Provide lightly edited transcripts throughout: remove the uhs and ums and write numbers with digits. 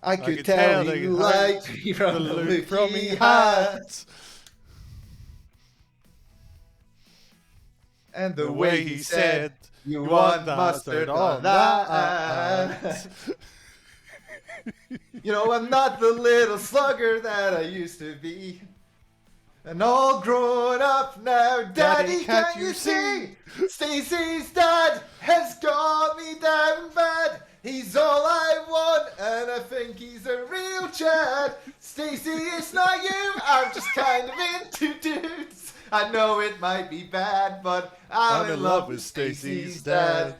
I I could could tell tell he he liked liked me from the the look look from he he had. had. And The the way way he he said, said, you "You want want mustard mustard on on that. that." You know, I'm not the little slugger that I used to be. And all grown up now, Daddy, can't you see? Stacy's dad has got me down bad. He's all I want, and I think he's a real Chad. Stacy, it's not you, I'm just kind of into dudes. I know it might be bad, but I'm in love with Stacy's dad.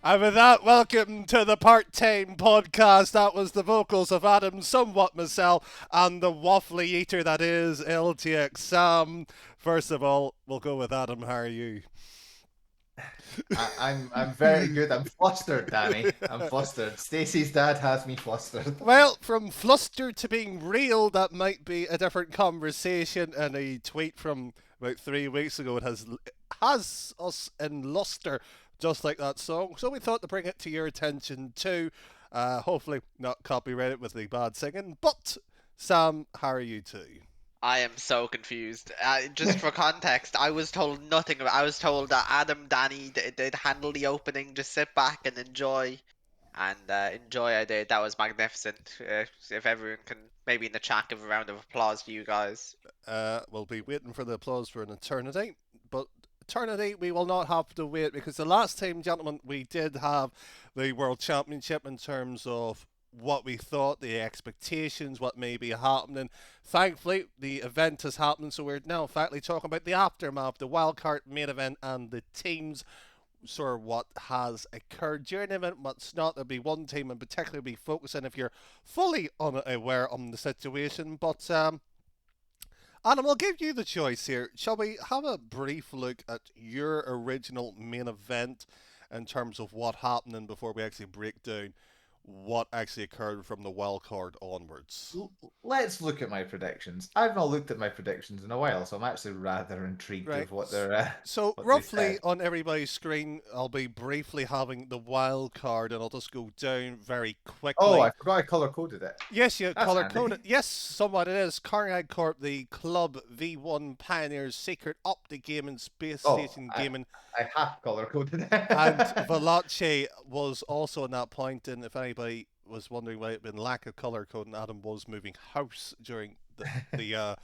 And with that, welcome to the part-time podcast. That was the vocals of Adam, somewhat myself, and the waffly eater that is LTXSam. First of all, we'll go with Adam. How are you? I'm very good. I'm flustered, Danny. I'm flustered. Stacy's dad has me flustered. Well, from flustered to being real, that might be a different conversation. And a tweet from about 3 weeks ago, it has us in luster, just like that song. So we thought to bring it to your attention too. Hopefully not copyrighted with the bad singing. But Sam, how are you too? I am so confused. Just for context, I was told nothing about. I was told that Adam, Danny, they'd handle the opening. Just sit back and enjoy, and enjoy. I did. That was magnificent. If everyone can, maybe in the chat, give a round of applause to you guys. We'll be waiting for the applause for an eternity, but eternity we will not have to wait because the last time, gentlemen, we did have the World Championship in terms of what we thought, the expectations, what may be happening. Thankfully, the event is happening, so we're now finally talking about the aftermath, the wildcard main event, and the teams. Sort of what has occurred during the event, what's not. There'll be one team in particular be focusing if you're fully unaware on the situation. But Adam, I'll give you the choice here. Shall we have a brief look at your original main event in terms of what happened before we actually break down what actually occurred from the wild card onwards? Let's look at my predictions. I've not looked at my predictions in a while, so I'm actually rather intrigued Right. of what they're. So What they roughly said. on everybody's screen, I'll be briefly having the wild card, and I'll just go down very quickly. Oh, I forgot I color coded it. Yes, you That's color handy. coded. Yes, somewhat it is. Carnage Corp, the Club V1 Pioneers, Secret Optic Gaming, Space Station Gaming, I half color coded it. and Valache was also on that point. And if anybody was wondering why it had been lack of color coding, Adam was moving house during the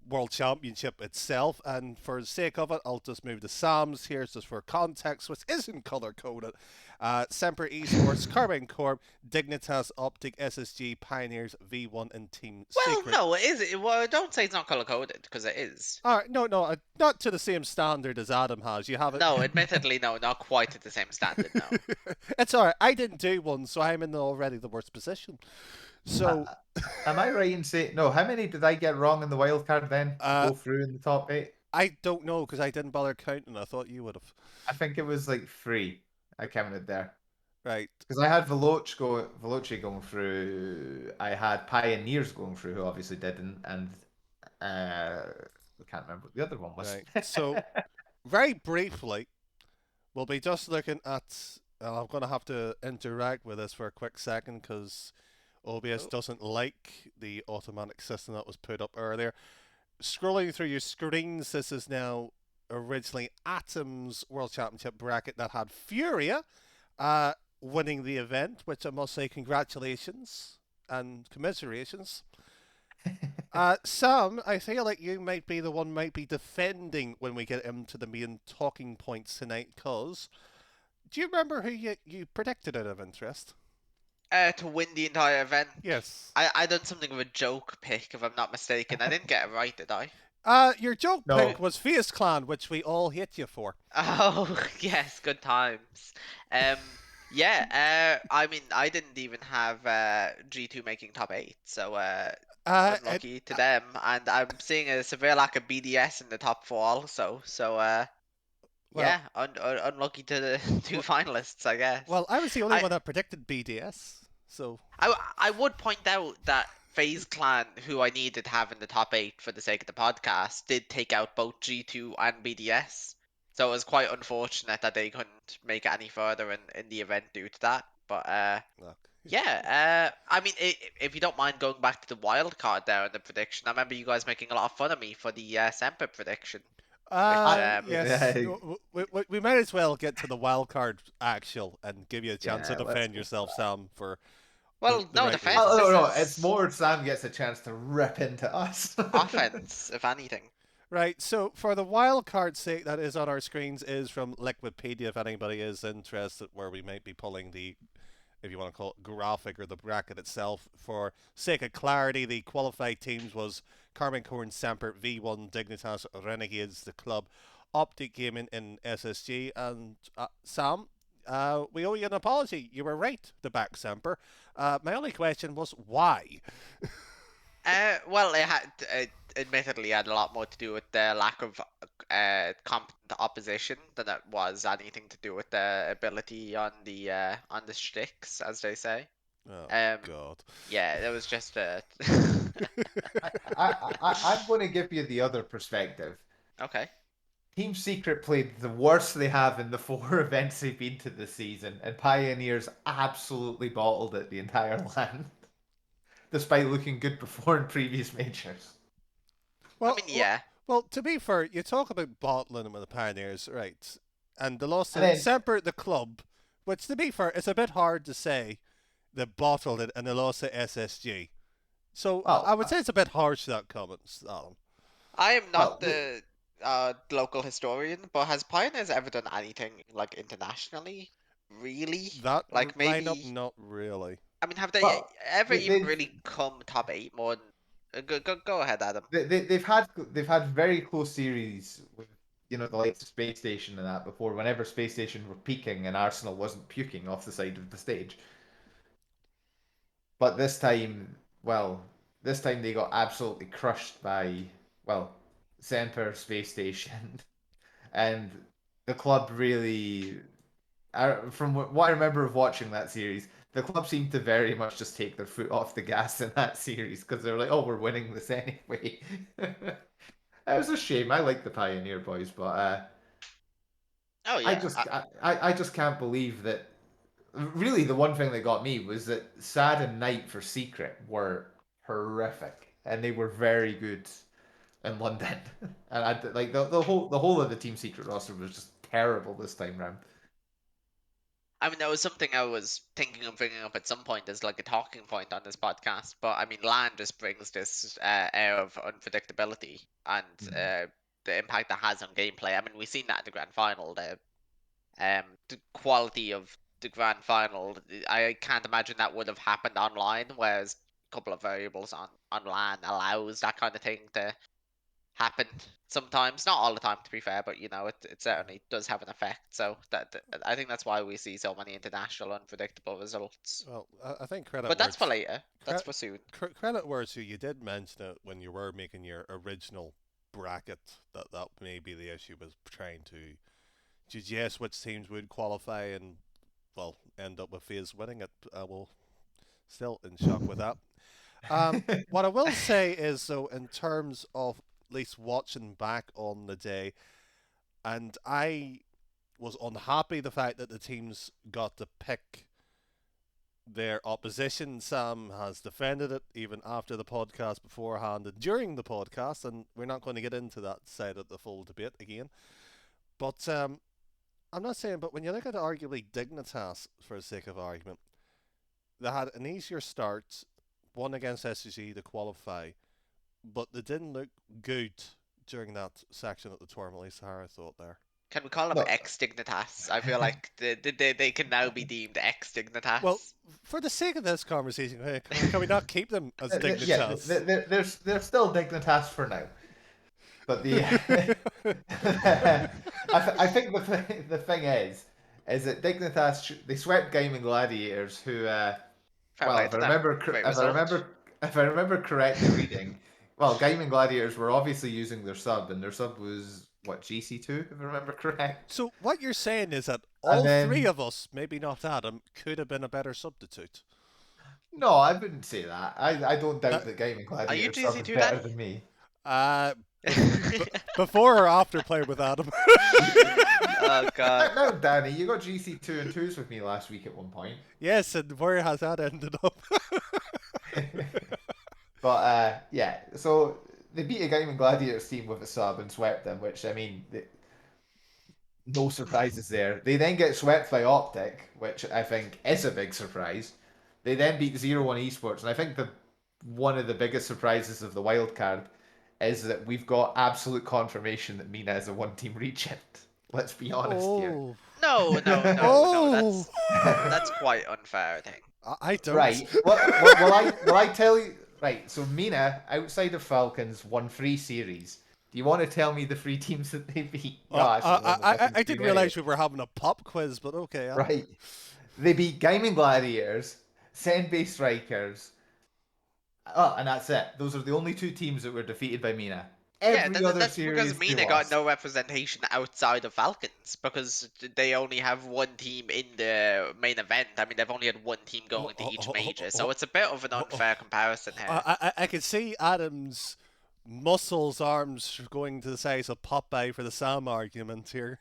World Championship itself. And for the sake of it, I'll just move to Sam's here just for context, which isn't color coded. Semper Esports, Carbine Corp, Dignitas Optic, SSG, Pioneers, V1, and Team Well, Secret. no, it is. Well, don't say it's not color coded because it is. All right, no, not to the same standard as Adam has. You have it. No, admittedly, no, not quite at the same standard. No. It's all right. I didn't do one, so I'm in already the worst position. So, am I right in saying no? How many did I get wrong in the wild card then? Uh, Go through in the top 8. I don't know because I didn't bother counting. I thought you would have. I think it was like 3. I counted there Right. because I had Veloce going through. I had Pioneers going through, who obviously didn't, and I can't remember what the other one was. Right. So, very briefly, we'll be just looking at. I'm going to have to interact with this for a quick second because OBS doesn't like the automatic system that was put up earlier. Scrolling through your screens, this is now originally Atom's World Championship bracket that had Furia winning the event, which I must say congratulations and commiserations. Sam, I feel like you might be the one might be defending when we get into the main talking points tonight, because do you remember who you predicted out of interest? To win the entire event. Yes. I done something of a joke pick, if I'm not mistaken. I didn't get it right, did I? Your joke No. pick was Face Clan, which we all hate you for. Oh, yes, good times. Yeah, I mean, I didn't even have G2 making top 8, so unlucky to them. And I'm seeing a severe lack of BDS in the top 4 also, so yeah, unlucky to the 2 finalists, I guess. Well, I was the only one that predicted BDS, so... I would point out that FaZe Clan, who I needed to have in the top 8 for the sake of the podcast, did take out both G2 and BDS. So it was quite unfortunate that they couldn't make it any further in the event due to that. But Look, Yeah, I mean, if you don't mind going back to the wild card there in the prediction, I remember you guys making a lot of fun of me for the Semper prediction, which Yes, Yeah, we might as well get to the wild card actual and give you a chance to yeah, let's defend go. yourself, Sam, for well, the no right defense. Oh, reasons. no, This no, it's is more Sam gets a chance to rip into us. offense, if anything. Right, so for the wild card sake that is on our screens is from Liquipedia, if anybody is interested, where we might be pulling the, if you want to call it, graphic or the bracket itself. For sake of clarity, the qualified teams was Carmen Corn Semper, V1, Dignitas, Renegades, the club, Optic Gaming in SSG, and Sam, we owe you an apology. You were right to back Semper. My only question was why? Well, it admittedly had a lot more to do with the lack of competent opposition than it was anything to do with the ability on the sticks, as they say. Oh, Um, God. yeah, it was just a. I'm going to give you the other perspective. Okay. Team Secret played the worst they have in the 4 events they've been to this season, and Pioneers absolutely bottled it the entire land, despite looking good before in previous majors. I mean, yeah. Well, to be fair, you talk about bottling with the Pioneers, right? And the loss And to then, Semper, the club, which, to be fair, it's a bit hard to say they bottled it and they lost to SSG. So I well, would say it's a bit harsh, that comment, Alan. I am well, not the local historian, but has Pioneers ever done anything like internationally? Really? That Like lineup, maybe. not really. I mean, have they well, ever they, even they've really come top eight more than? Go ahead, Adam. they've had very close series with the likes of Space Station and that before. Whenever Space Station were peaking and Arsenal wasn't puking off the side of the stage, but this time they got absolutely crushed by Center Space Station, and the club really. From what I remember of watching that series, the club seemed to very much just take their foot off the gas in that series because they were like, "Oh, we're winning this anyway." It was a shame. I like the Pioneer boys, but Oh I yeah, just I just can't believe that. Really, the one thing that got me was that Sad and Night for Secret were horrific, and they were very good in London. And like the whole of the Team Secret roster was just terrible this time round. I mean, that was something I was thinking of bringing up at some point as like a talking point on this podcast. But I mean, LAN just brings this air of unpredictability and Mhm. the impact that has on gameplay. I mean, we've seen that in the grand final. The quality of the grand final, I can't imagine that would have happened online. Whereas a couple of variables on LAN allows that kind of thing to happen sometimes, not all the time to be fair, but it certainly does have an effect. So I think that's why we see so many international unpredictable results. Well, I think credit But where that's for it's later. That's cre- for soon. credit where it's due. You did mention it when you were making your original bracket that may be the issue was trying to suggest which teams would qualify and well end up with FaZe winning it. I will still in shock with that. What I will say is though, in terms of at least watching back on the day, and I was unhappy the fact that the teams got to pick their opposition. Sam has defended it even after the podcast beforehand and during the podcast, and we're not going to get into that side of the full debate again. But I'm not saying, but when you look at arguably Dignitas, for the sake of argument, they had an easier start, won against SSG to qualify, but they didn't look good during that section of the tournament. At least how I thought there. Can we call them No, ex Dignitas? I feel like they can now be deemed ex Well, Dignitas. for the sake of this conversation, can we not keep them as yeah, Dignitas? they're still Dignitas for now. But I think the thing is that Dignitas they swept Gaming Gladiators, who Fair play if I to them. remember Great result. if I remember correctly reading, Gaming Gladiators were obviously using their sub, and their sub was what GC2, if I remember correct. So what you're saying is that And all three then of us, maybe not Adam, could have been a better substitute. no, I wouldn't say that. I don't doubt That that Gaming Are you Gladiators sub is GC2, better Danny? than me. uh, bef- before or after playing with Adam. Oh god. No, Danny, you got GC 2 and 2s with me last week at one point. Yes, and where has that ended up? But yeah, so they beat a Gaming Gladiators team with a sub and swept them, which I mean, no surprises there. They then get swept by Optic, which I think is a big surprise. They then beat 0-1 Esports, and I think the one of the biggest surprises of the wild card is that we've got absolute confirmation that Mina is a one-team regent. Let's be honest here. Oh, No, no, no, no. oh! That's quite unfair, I think. I don't. Right. Will I tell you? Right. So Mina, outside of Falcons, won 3 series. Do you want to tell me the 3 teams that they beat? No, actually, they won the fucking I didn't three realize anyway. we were having a pop quiz, but okay. Right. They beat Gaming Gladiators, Senbei Strikers. Oh, and that's it. Those are the only 2 teams that were defeated by Mina. Yeah, Every other that's because series they Mina got lost. no representation outside of Falcons because they only have one team in the main event. I mean, they've only had one team going to each major, so it's a bit of an unfair comparison here. I can see Adam's muscles, arms going to the size of Popeye for the Sam argument here.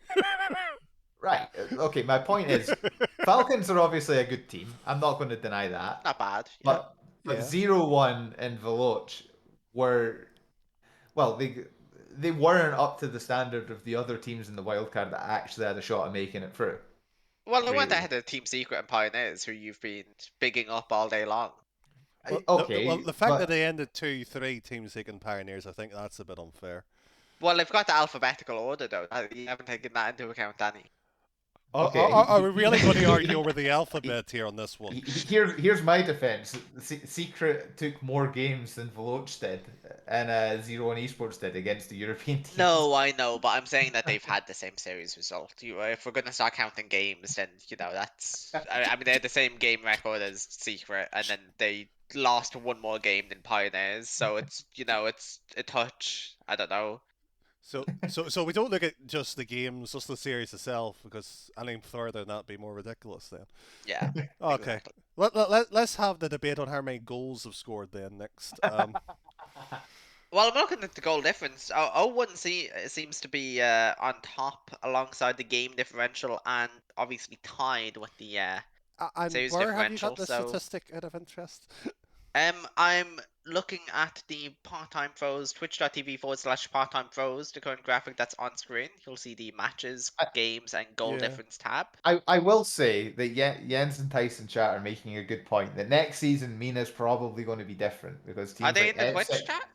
Right. Okay, my point is Falcons are obviously a good team. I'm not going to deny that. Not bad. Yeah. But Yeah. 0-1 and Veloce were well, they weren't up to the standard of the other teams in the wildcard that actually had a shot at making it through. Well, they went Really. ahead of Team Secret and Pioneers, who you've been bigging up all day long. Okay, the fact that but they ended 2-3 Team Seeking Pioneers, I think that's a bit unfair. Well, they've got the alphabetical order, though. You haven't taken that into account, Danny. okay. Are we really going to argue over the alphabet here on this one? Here's my defense. Secret took more games than Veloce did, and 0-1 Esports did against the European teams. No, I know, but I'm saying that they've had the same series result. If we're going to start counting games, then, that's... I mean, they had the same game record as Secret, and then they lost one more game than Pioneers, so it's, it's a touch. I don't know. So we don't look at just the games, just the series itself, because anything further than that would be more ridiculous then. Yeah. Okay. Exactly. Let's have the debate on how many goals have scored then next. Well, I'm looking at the goal difference. 0-1 seems to be on top alongside the game differential and obviously tied with the And series where have you differential. got the So, statistic out of interest? I'm looking at the part-time pros, twitch.tv/part-time pros, the current graphic that's on screen. You'll see the matches, games, and goal Yeah. difference tab. I will say that Jens and Tyson chat are making a good point. That next season Mina's probably going to be different because teams Are they like in the F6 Twitch chat?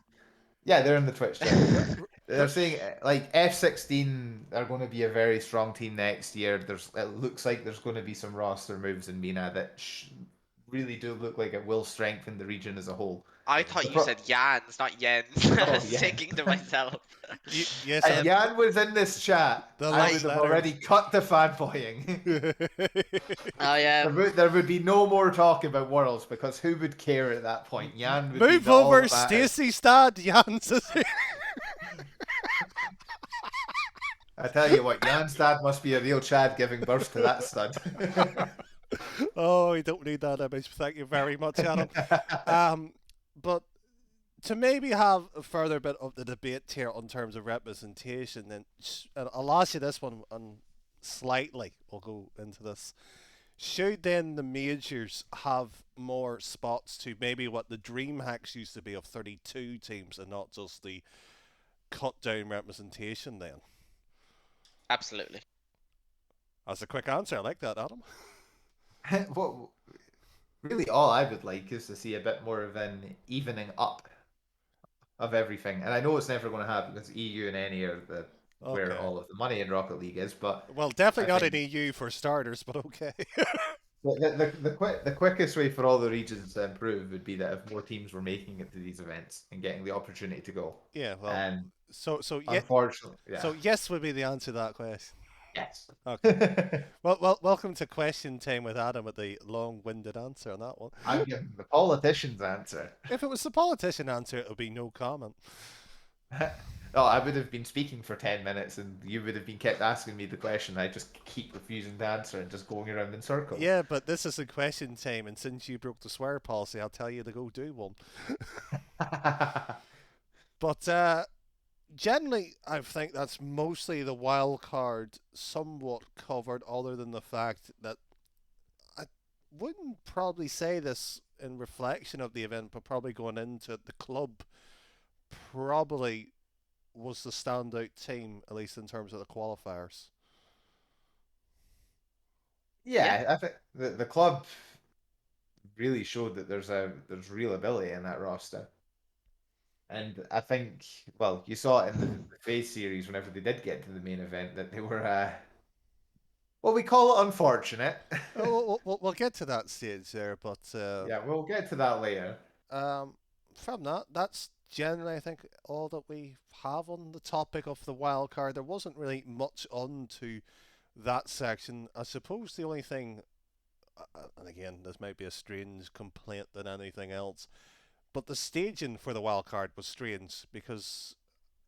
Yeah, they're in the Twitch chat. They're saying like F16 are going to be a very strong team next year. It looks like there's going to be some roster moves in Mina that really do look like it will strengthen the region as a whole. I thought you said Jans, not Jens. I was yeah. thinking to myself. Yes, If Jan was in this chat, The I last would have letter. already cut the fanboying. Oh yeah. There would be no more talk about Worlds because who would care at that point? Jan would be Move the all over, that matters. Stacey Stad, Jans. I tell you what, Jan's dad must be a real Chad giving birth to that stud. Oh, we don't need that image. Thank you very much, Adam. But to maybe have a further bit of the debate here on terms of representation, then and I'll ask you this one, and slightly we'll go into this. Should then the majors have more spots to maybe what the Dream Hacks used to be of 32 teams and not just the cut down representation then? Absolutely. That's a quick answer. I like that, Adam. What really all I would like is to see a bit more of an evening up of everything. And I know it's never going to happen because EU and NA are where all of the money in Rocket League is. But Well, definitely I not in think EU for starters, but okay. the quickest way for all the regions to improve would be that if more teams were making it to these events and getting the opportunity to go. Yeah, well, And so unfortunately, yeah. So yes would be the answer to that question. Yes. Okay. Well, welcome to question time with Adam with the long-winded answer on that one. I'm giving the politician's answer. If it was the politician answer, it would be no comment. Oh, I would have been speaking for 10 minutes and you would have been kept asking me the question. I just keep refusing to answer and just going around in circles. Yeah, but this is a question time, and since you broke the swear policy, I'll tell you to go do one. But generally, I think that's mostly the wild card somewhat covered, other than the fact that I wouldn't probably say this in reflection of the event, but probably going into it, the club probably was the standout team, at least in terms of the qualifiers. Yeah. Yeah, I think the club really showed that there's real ability in that roster. And I think, well, you saw it in the Phase series whenever they did get to the main event that they were, well, we call it unfortunate. We'll get to that stage there, but Yeah, we'll get to that later. from that, that's generally, I think, all that we have on the topic of the wild card. There wasn't really much on to that section. I suppose the only thing, and again, this might be a strange complaint than anything else, but the staging for the wild card was strange because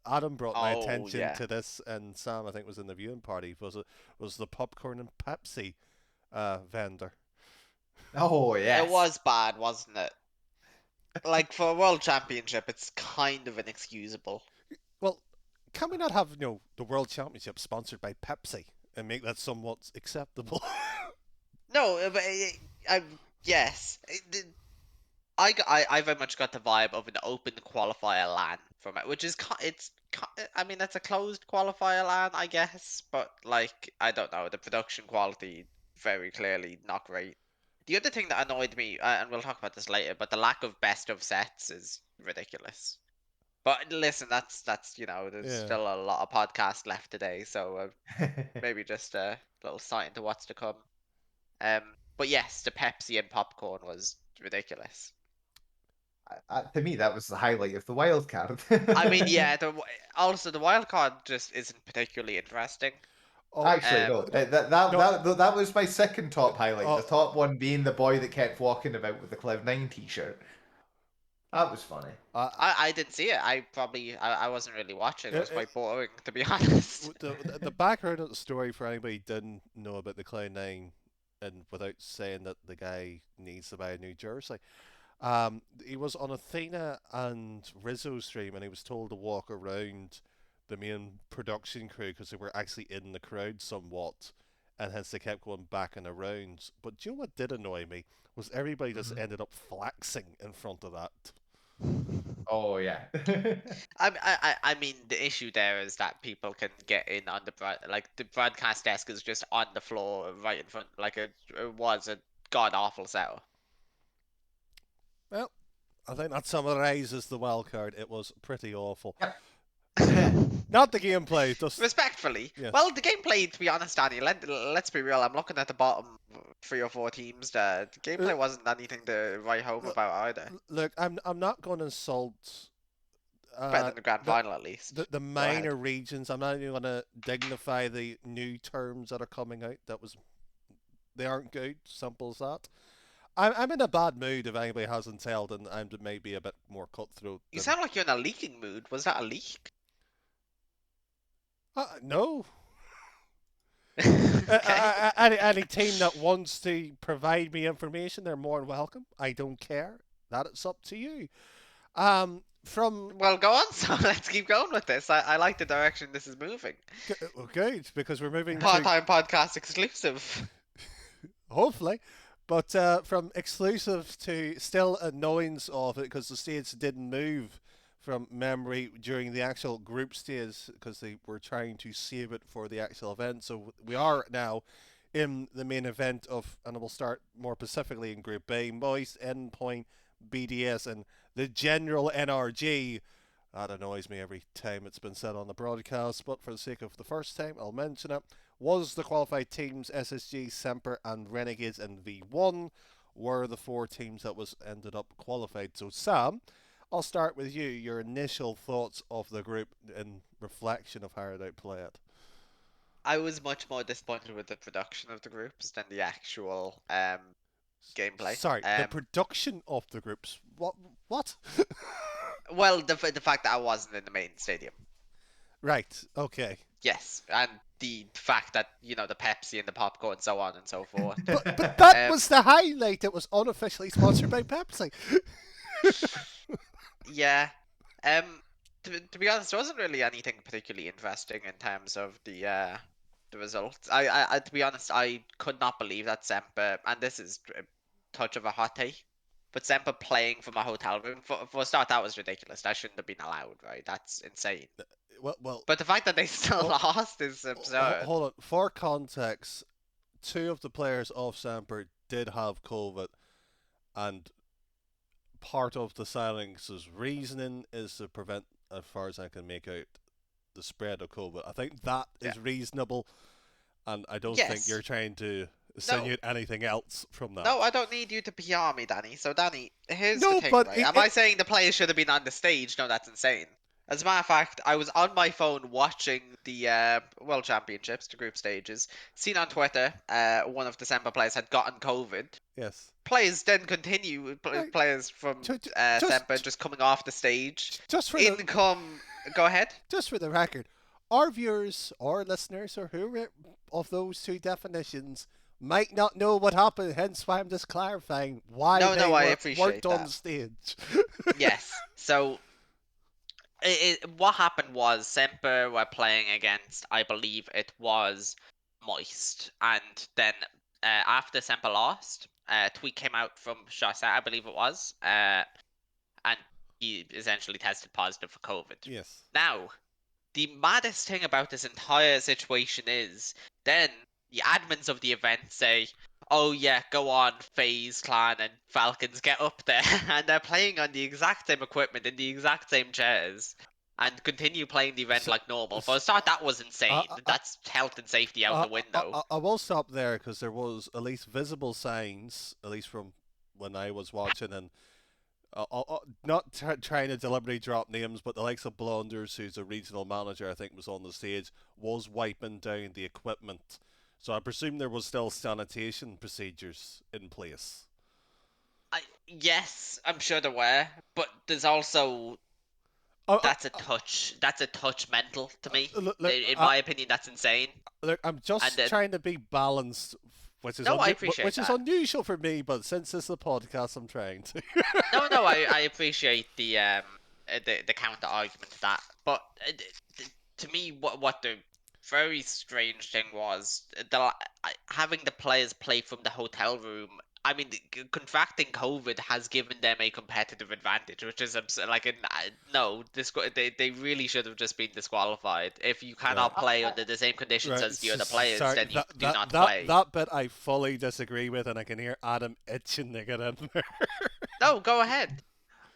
Adam brought my Oh attention yeah. to this, and Sam, I think, was in the viewing party. Was the popcorn and Pepsi vendor? Oh, It yes. was bad, wasn't it? Like for a world championship, it's kind of inexcusable. Well, can we not have the World Championship sponsored by Pepsi and make that somewhat acceptable? No, but yes, I very much got the vibe of an open qualifier LAN from it, which is I mean it's a closed qualifier LAN, I guess, but like I don't know, the production quality very clearly not great. The other thing that annoyed me, and we'll talk about this later, but the lack of best of sets is ridiculous. But listen, that's there's Yeah. still a lot of podcast left today, so maybe just a little sight into what's to come. But yes, the Pepsi and popcorn was ridiculous. To me, that was the highlight of the wild card. I mean, yeah. Also the wild card just isn't particularly interesting. Oh, Actually, no, no, no. that was my second top highlight. Uh, The top one being the boy that kept walking about with the Cloud9 t-shirt. That was funny. uh, I didn't see it. I wasn't really watching. It uh, was quite boring, to be honest. the background of the story for anybody who didn't know about the Cloud9, and without saying that the guy needs to buy a new jersey, he was on Athena and Rizzo's stream, and he was told to walk around the main production crew because they were actually in the crowd somewhat, and hence they kept going back and around. But do you know what did annoy me was everybody just Mhm. ended up flexing in front of that. Oh yeah. I mean, the issue there is that people can get in on like the broadcast desk is just on the floor right in front. Like it was a god awful setup. Well, I think that summarizes the wild card. It was pretty awful. Yep. Not the gameplay, just Respectfully, yes. well, the gameplay, to be honest, Danny. Let's be real. I'm looking at the bottom 3 or 4 teams. The gameplay wasn't anything to write home about either. Look, I'm not going to insult Better than the grand the, final, at least. the Go ahead. minor regions. I'm not even going to dignify the new terms that are coming out. They aren't good. Simple as that. I'm in a bad mood if anybody hasn't told, and I'm maybe a bit more cutthroat. You sound like you're in a leaking mood. Was that a leak? No. Okay. Any team that wants to provide me information, they're more than welcome. I don't care. That it's up to you. From Well, go on. So let's keep going with this. I like the direction this is moving. good because we're moving to Part-time podcast exclusive. hopefully, but from exclusive to still annoyance of it because the stage didn't move from memory during the actual group stage because they were trying to save it for the actual event. So we are now in the main event of, and we'll start more specifically in Group B, Moist, Endpoint, BDS, and the general NRG. That annoys me every time it's been said on the broadcast, but for the sake of the first time, I'll mention it. Was the qualified teams SSG, Semper, and Renegades in V1 were the 4 teams that was ended up qualified. So Sam, I'll start with you. Your initial thoughts of the group in reflection of how they play it. I was much more disappointed with the production of the groups than the actual gameplay. Sorry, the production of the groups. What? Well, the fact that I wasn't in the main stadium. Right. Okay. Yes, and the fact that the Pepsi and the popcorn and so on and so forth. But that was the highlight. It was unofficially sponsored by Pepsi. Yeah. to be honest, there wasn't really anything particularly interesting in terms of the results. To be honest, I could not believe that Semper, and this is a touch of a hot take, but Semper playing from a hotel room for a start, that was ridiculous. That shouldn't have been allowed, right? That's insane. Well, But the fact that they still oh, lost is absurd. hold on. For context, two of the players of Samper did have COVID, and part of the Silence's reasoning is to prevent, as far as I can make out, the spread of COVID. I think that is reasonable, and I don't think you're Yes. trying to No. insinuate anything else from that. No, I don't need you to PR me, Danny. So, Danny, here's the No, thing, but right? Am I saying the players should have been on the stage? No, that's insane. As a matter of fact, I was on my phone watching the World Championships, the group stages. Seen on Twitter, one of the December players had gotten COVID. Yes. Players then continue, Right. players from Just, Semper just coming off the stage. just for In the come, go ahead. just for the record, our viewers or listeners or who of those two definitions might not know what happened. Hence, why I'm just clarifying why No, they I weren't appreciate on that. stage. Yes. So what happened was Semper were playing against, I believe it was Moist, and then after Semper lost, tweet came out from Shasa, I believe it was, and he essentially tested positive for COVID. Yes. Now, the maddest thing about this entire situation is then the admins of the event say, "Oh yeah, go on, FaZe Clan and Falcons, get up there," and they're playing on the exact same equipment in the exact same chairs. And continue playing the event So- like normal. For a start, that was insane. I- That's health and safety out the window. I will stop there because there was at least visible signs, at least from when I was watching, and not trying to deliberately drop names, but the likes of Blonders, who's a regional manager, I think was on the stage, was wiping down the equipment. So I presume there was still sanitation procedures in place. Yes, I'm sure there were, but there's also that's a touch. That's a touch mental to me. In my opinion, that's insane. Look, I'm just trying to be balanced, which is I appreciate which is that. unusual for me. But since it's a podcast, I'm trying to. No, I appreciate the counter argument to that. But to me, what the very strange thing was having the players play from the hotel room. I mean, contracting COVID has given them a competitive advantage, which is like no, they really should have just been disqualified. If you cannot play under the same conditions as the other players, then you do not play. That bit I fully disagree with, and I can hear Adam itching to get in there. No, go ahead.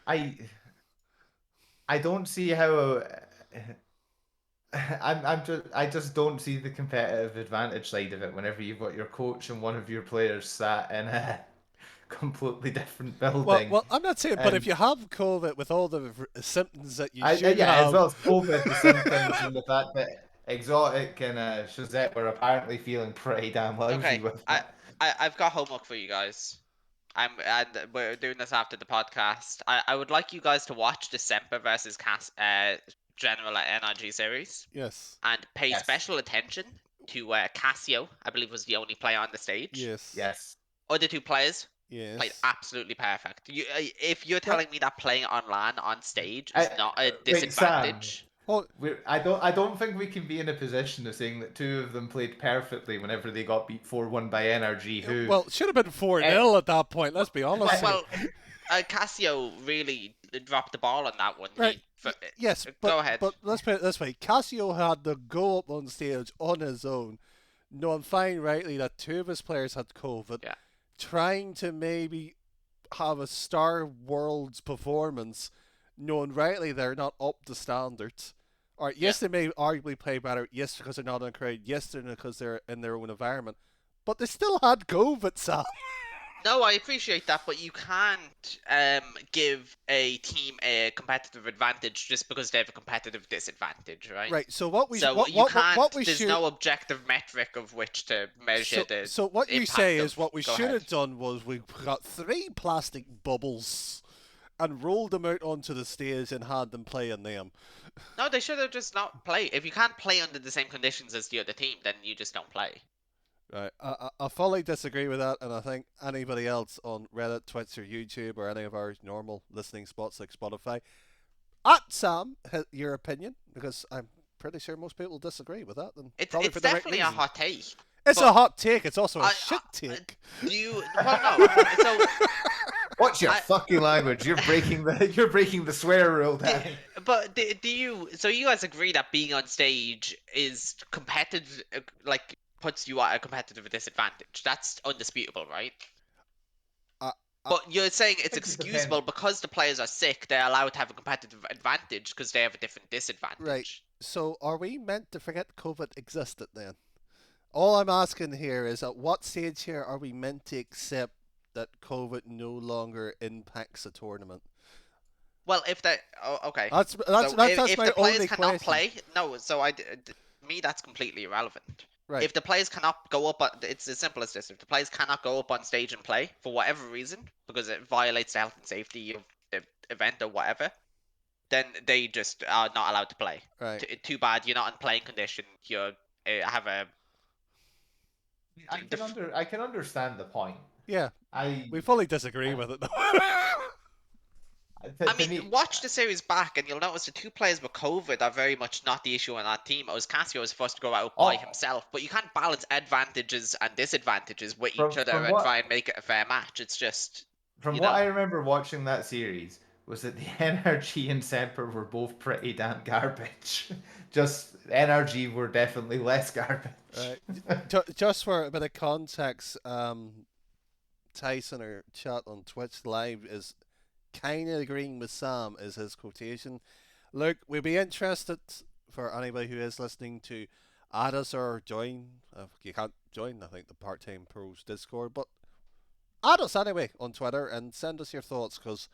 I don't see how. I just don't see the competitive advantage side of it whenever you've got your coach and one of your players sat in a completely different building. Well, I'm not saying, but if you have COVID with all the symptoms that you should yeah, have, as well as COVID, the symptoms and the fact that Exotic and Shazette were apparently feeling pretty damn lousy Okay, with it. I've got homework for you guys. And we're doing this after the podcast. I would like you guys to watch the Semper versus General NRG series. Yes. And pay special attention to Casio, I believe was the only player on the stage. Yes. Other two players played Yes. absolutely perfect. If you're telling me that playing on LAN on stage is not a disadvantage. Well, I don't think we can be in a position of saying that two of them played perfectly whenever they got beat 4-1 by NRG. Who Well, it should have been 4-0 at that point. Let's be honest. Well, Casio really dropped the ball on that one. Right. Yes, but, go ahead. But let's put it this way: Casio had to go up on stage on his own, knowing fine rightly that two of his players had COVID, trying to maybe have a Star Worlds performance, knowing rightly they're not up to standards. All right, yes, they may arguably play better. Yes, because they're not in a crowd. Yes, they're because they're in their own environment. But they still had COVID, Sam. No, I appreciate that, but you can't give a team a competitive advantage just because they have a competitive disadvantage, right? Right. So what we there's no objective metric of which to measure the. So what you say is what we should have done was we got 3 plastic bubbles and rolled them out onto the stage and had them play in them. No, they should have just not played. If you can't play under the same conditions as the other team, then you just don't play. Right, I fully disagree with that, and I think anybody else on Reddit, Twitch, or YouTube, or any of our normal listening spots like Spotify, Sam, your opinion, because I'm pretty sure most people disagree with that, and probably for It's the right definitely a reason. hot take. It's But a hot take. It's also a I, shit I take. do you? Well, no. So What's your I. fucking language? You're breaking the swear rule, Danny. But do you? So you guys agree that being on stage is competitive, like puts you at a competitive disadvantage? That's undisputable, right? Uh, But you're saying I it's think it depends. excusable because the players are sick. They're allowed to have a competitive advantage because they have a different right. disadvantage. So, are we meant to forget COVID existed then? All I'm asking here is, at what stage here are we meant to accept that COVID no longer impacts the tournament? Well, if they, oh, okay. That's that's So that's, that's if my the players only cannot question. play, no. So me, that's completely irrelevant. Right. If the players cannot go up, it's as simple as this. If the players cannot go up on stage and play for whatever reason, because it violates the health and safety of the event or whatever, then they just are not allowed to play. Right. Too bad you're not in playing condition. You have a I can understand the point. Yeah. I, We fully disagree I with it though. I to mean, me, watch the series back, and you'll notice the two players with COVID are very much not the issue on that team. Cassio was forced to go out by oh, himself, but you can't balance advantages and disadvantages with each other from and what try and make it a fair match. It's just, from you what know. I remember watching that series was that the NRG and Semper were both pretty damn garbage. Just NRG were definitely less garbage. Right. Just for a bit of context, Tyson or chat on Twitch live is kind of agreeing with Sam is his quotation. Look, we'd be interested for anybody who is listening to add us or join. You can't join, I think, the Part Time Pros Discord, but add us anyway on Twitter and send us your thoughts because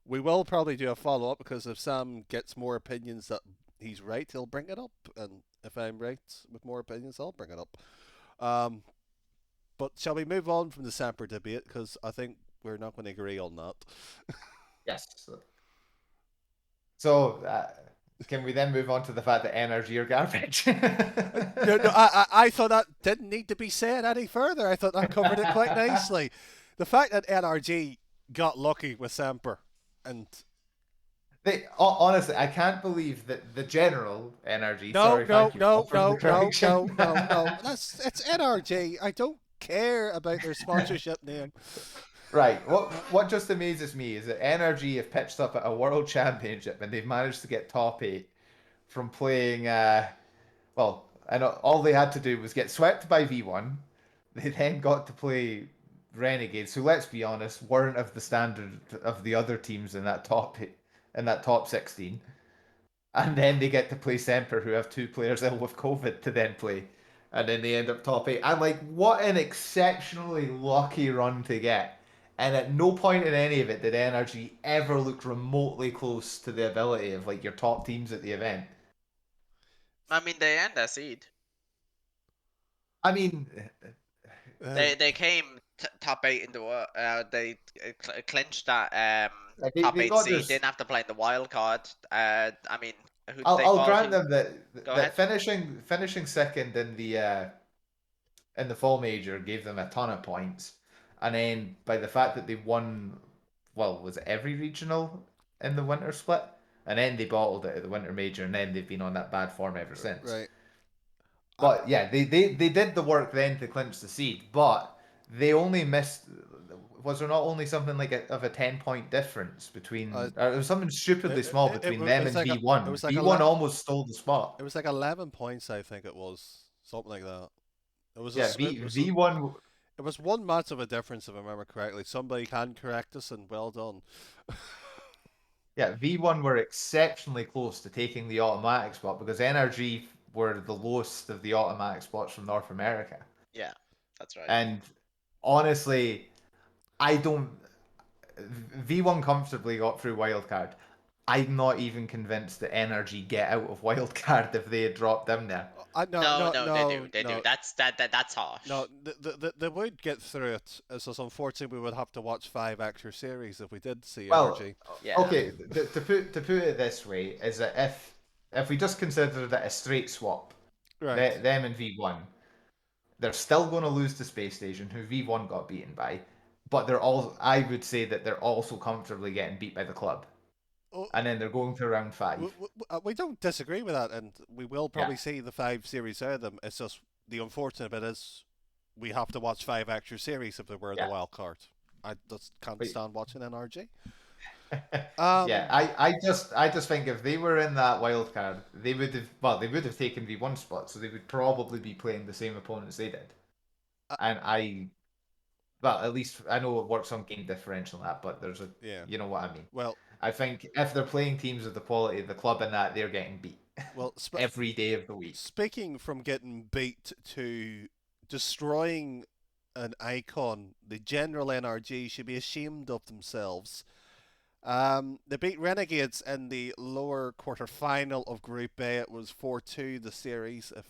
we will probably do a follow up because if Sam gets more opinions that he's right, he'll bring it up, and if I'm right with more opinions, I'll bring it up. Um, but shall we move on from the Samper debate because I think we're not going to agree on that. Yes. So, can we then move on to the fact that NRG are garbage? No, I thought that didn't need to be said any further. I thought that covered it quite nicely. The fact that NRG got lucky with Samper and Honestly, I can't believe that the general NRG. no, Sorry, no, thank you no, for the no, no, correction. no, no, no. It's NRG. I don't care about their sponsorship name. Right. What just amazes me is that NRG have pitched up at a world championship and they've managed to get top eight from playing. Well, and all they had to do was get swept by V1. They then got to play Renegades, who, let's be honest, weren't of the standard of the other teams in that top 16. And then they get to play Semper, who have two players ill with COVID to then play. And then they end up top eight. I'm like, what an exceptionally lucky run to get. And at no point in any of it did NRG ever look remotely close to the ability of like your top teams at the event. I mean, they end their seed. I mean, They came top eight in the world. They clinched that top they eight got their. seed. Didn't have to play in the wild card. I mean, who did they I'll fall grant to? them that Go ahead. finishing second in the fall major gave them a ton of points, and then by the fact that they won, well, was it every regional in the winter split, and then they bottled it at the winter major, and then they've been on that bad form ever since. Right. But yeah, they did the work then to clinch the seed, but they only missed. Was there not only something like of a 10 point difference between? Or it was something stupidly small between It them was and like it V1. was like V1 almost stole the spot. it was like 11 points. I think it was something like that. It was Yeah, V1. it was one match of a difference if I remember correctly. Somebody can correct us, and well done. Yeah, V1 were exceptionally close to taking the automatic spot because NRG were the lowest of the automatic spots from North America. Yeah, that's right. And honestly, I don't. V1 comfortably got through wildcard. I'm not even convinced that NRG get out of wildcard if they had dropped them there. No, they do. That's harsh. No, they would get through it. It's just unfortunate we would have to watch 5 extra series if we did see Well, energy. Yeah. okay, to put it this way, is that if we just considered it a straight swap, Right. them and V1, they're still going to lose to Space Station, who V1 got beaten by, but they're all. I would say that they're also comfortably getting beat by the club. and then they're going to round 5. We don't disagree with that, and we will Yeah. probably see the 5 series out of them. It's just the unfortunate bit is we have to watch 5 extra series if they were the Yeah. wild card. I just can't Wait. stand watching NRG. Yeah, I just think if they were in that wild card, they would have taken V1 spot, so they would probably be playing the same opponents they did. And well, at least I know it works on game differential and that, but there's a, Yeah. you know what I mean. Well, I think if they're playing teams of the quality of the club and that, they're getting beat well, every day of the week. speaking from getting beat to destroying an icon, the general NRG should be ashamed of themselves. They beat Renegades in the lower quarter-final of Group A. It was 4-2 the series, if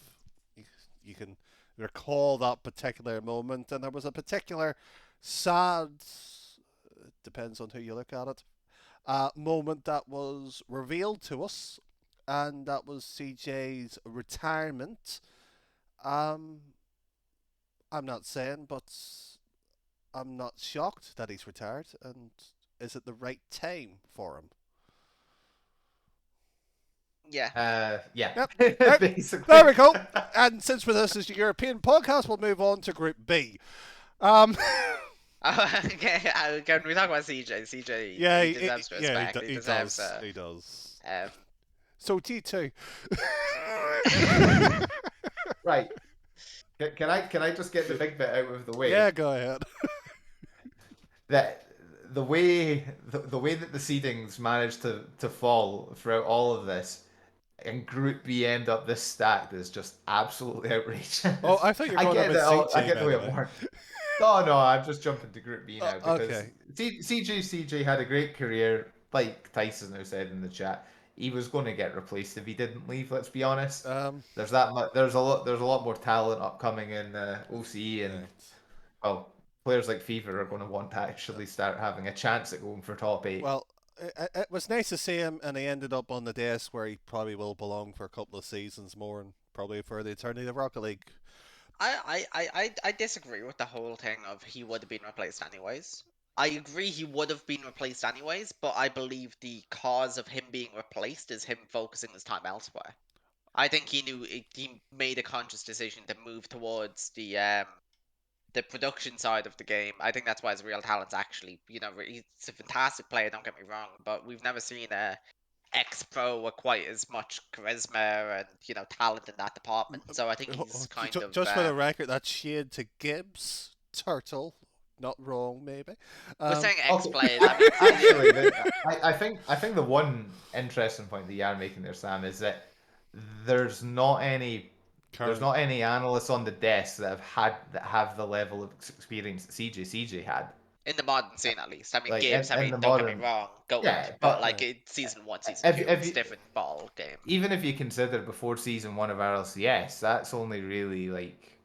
you can recall that particular moment. And there was a particular sad, depends on who you look at it, moment that was revealed to us, and that was CJ's retirement. I'm not saying, but I'm not shocked that he's retired, and is it the right time for him? Yeah. Yeah, Yep. basically. There we go. And since this is a European podcast, we'll move on to Group B. Okay, can we talk about CJ? CJ, Yeah, he deserves respect. he deserves. does. He does. Um, So T2. Right. Can I just get the big bit out of the way? Yeah, go ahead. That the way that the seedings managed to fall throughout all of this, and Group B end up this stacked is just absolutely outrageous. Oh, I thought you were going get about CJ. I get the way it anyway. worked. No, I'm just jumping to Group B now because Okay. CJ had a great career. Like Tyson now said in the chat, he was going to get replaced if he didn't leave. Let's be honest. There's a lot more talent upcoming in OCE, and Right. well, players like Fever are going to want to actually start having a chance at going for top 8. Well, it was nice to see him, and he ended up on the desk where he probably will belong for a couple of seasons more, and probably for the eternity of Rocket League. I disagree with the whole thing of he would have been replaced anyways. I agree he would have been replaced anyways, but I believe the cause of him being replaced is him focusing his time elsewhere. I think he made a conscious decision to move towards the production side of the game. I think that's why his real talent's actually, he's a fantastic player, don't get me wrong, but we've never seen a ex-pro with quite as much charisma and, talent in that department. So I think he's kind of... Just for the record, that's shade to Gibbs. Turtle. Not wrong, maybe. We're saying ex-players. Okay. Actually, I think the one interesting point that you are making there, Sam, is that there's not any analysts on the desk that have the level of experience that CJ had. In the modern scene, at least. I mean, Like, Gibbs, in don't get me wrong, but like season 1, season 2, it's a different ball game. Even if you consider before season 1 of RLCS, that's only really like,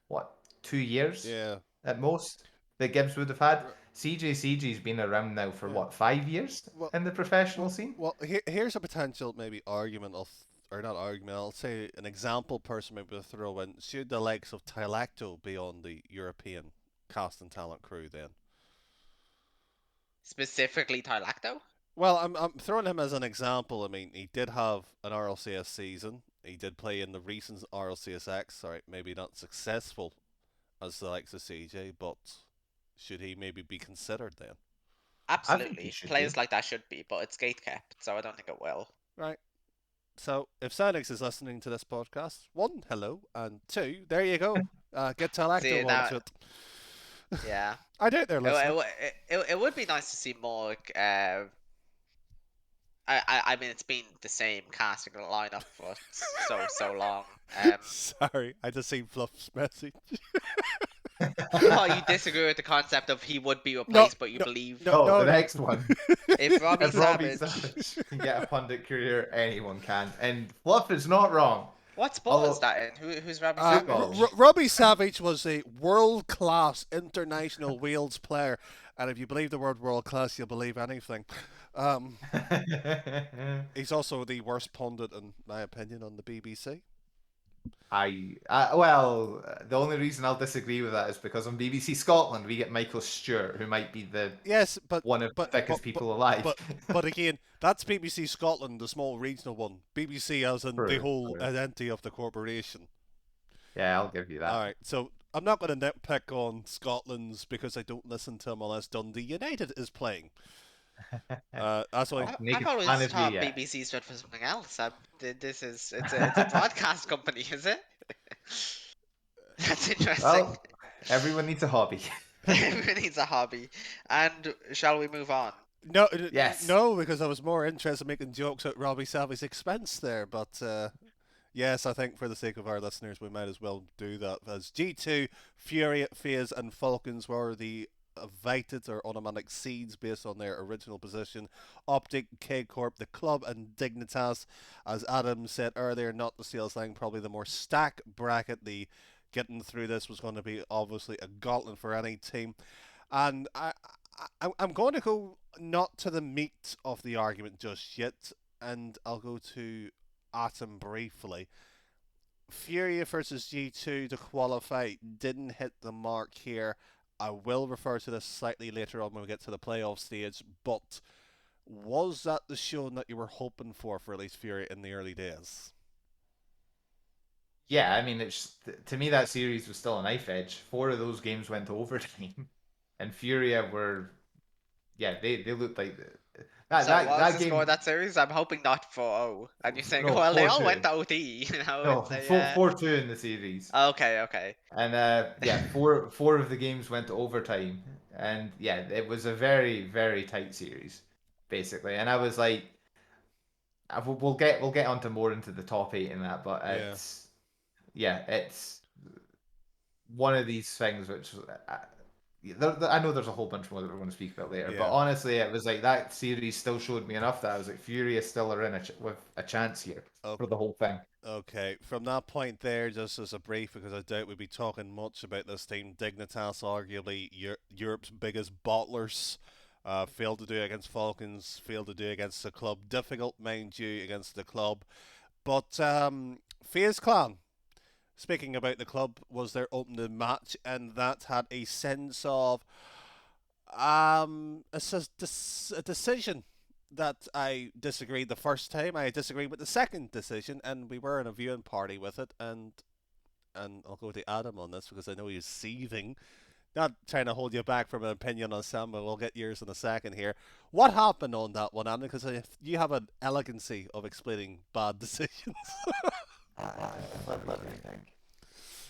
what, 2 years? Yeah. At most, that Gibbs would have had. CJ's been around now for, what, 5 years in the professional scene? Well, here's a potential maybe argument or not argument, I'll say an example person maybe to throw in. Should the likes of Tylacto be on the European cast and talent crew then? Specifically Tylacto? Well, I'm throwing him as an example. I mean, he did have an RLCS season. He did play in the recent RLCSX. Sorry, maybe not successful as the likes of CJ, but should he maybe be considered then? Absolutely. Players like that should be, but it's gate kept, so I don't think it will. Right. So, if Sanix is listening to this podcast, 1, hello, and 2, there you go. Get Tylacto onto it. Yeah. I doubt they're listening. It would be nice to see more. I mean, it's been the same casting lineup for so long. Sorry, I just seen Fluff's message. Oh, you disagree with the concept of he would be replaced, but you believe? No, the next one. If Robbie Savage can get a pundit career, anyone can. And Fluff is not wrong. What sport is that in? Who's Robbie Savage? Robbie Savage was a world-class international Wales player, and if you believe the word world-class, you'll believe anything. He's also the worst pundit, in my opinion, on the BBC. Well, the only reason I'll disagree with that is because on BBC Scotland we get Michael Stewart, who might be the Yes, but one of the but but thickest but people alive. but but again, that's BBC Scotland, the small regional one. BBC as in the True, whole true. identity of the corporation. Yeah, I'll give you All that. right, so I'm not going to nitpick on Scotland's because I don't listen to them unless Dundee United is playing. That's why. I'll make I've a fan always of you thought yet. BBC stood for something else. This is it's a broadcast company, is it? That's interesting. Well, everyone needs a hobby. Everyone needs a hobby. And shall we move on? No, Yes. no, because I was more interested in making jokes at Robbie Savvy's expense there. But yes, I think for the sake of our listeners, we might as well do that. As G2, Fury, FaZe, and Falcons were the invited or automatic seeds based on their original position. Optic, K Corp, the club, and Dignitas, as Adam said earlier, not the sales line, probably the more stack bracket. The getting through this was going to be obviously a gauntlet for any team. And I'm going to go not to the meat of the argument just yet, and I'll go to Atom briefly. Furia versus G2 to qualify didn't hit the mark here. I will refer to this slightly later on when we get to the playoff stage, but was that the show that you were hoping for at least Furia in the early days? Yeah, I mean, it's to me that series was still a knife edge. Four of those games went to overtime, and Furia were, yeah, they looked like that So that what was that the score of game. that series? I'm hoping not 4-0. And you're saying, No, well, they four all went two. to OT. No, It's a 4-2 in the series. okay, okay. And yeah, four of the games went to overtime, and yeah, it was a very tight series, basically. And I was like, we'll get onto more into the top eight in that, but Yeah, it's one of these things which I know there's a whole bunch more that we're going to speak about later, but yeah. honestly, it was like that series still showed me enough that I was like, Fury still are in with a chance here Okay. for the whole thing. Okay, from that point there, just as a brief, because I doubt we'd be talking much about this team, Dignitas, arguably Europe's biggest bottlers, failed to do it against Falcons, failed to do it against the club. Difficult, mind you, against the club. But FaZe Clan, speaking about the club, was their opening match, and that had a sense of a decision that I disagreed the first time. I disagreed with the second decision, and we were in a viewing party with it. And I'll go to Adam on this because I know he's seething. Not trying to hold you back from an opinion on Sam, but we'll get yours in a second here. What happened on that one, Adam? Because you have an elegancy of explaining bad decisions. Let me think.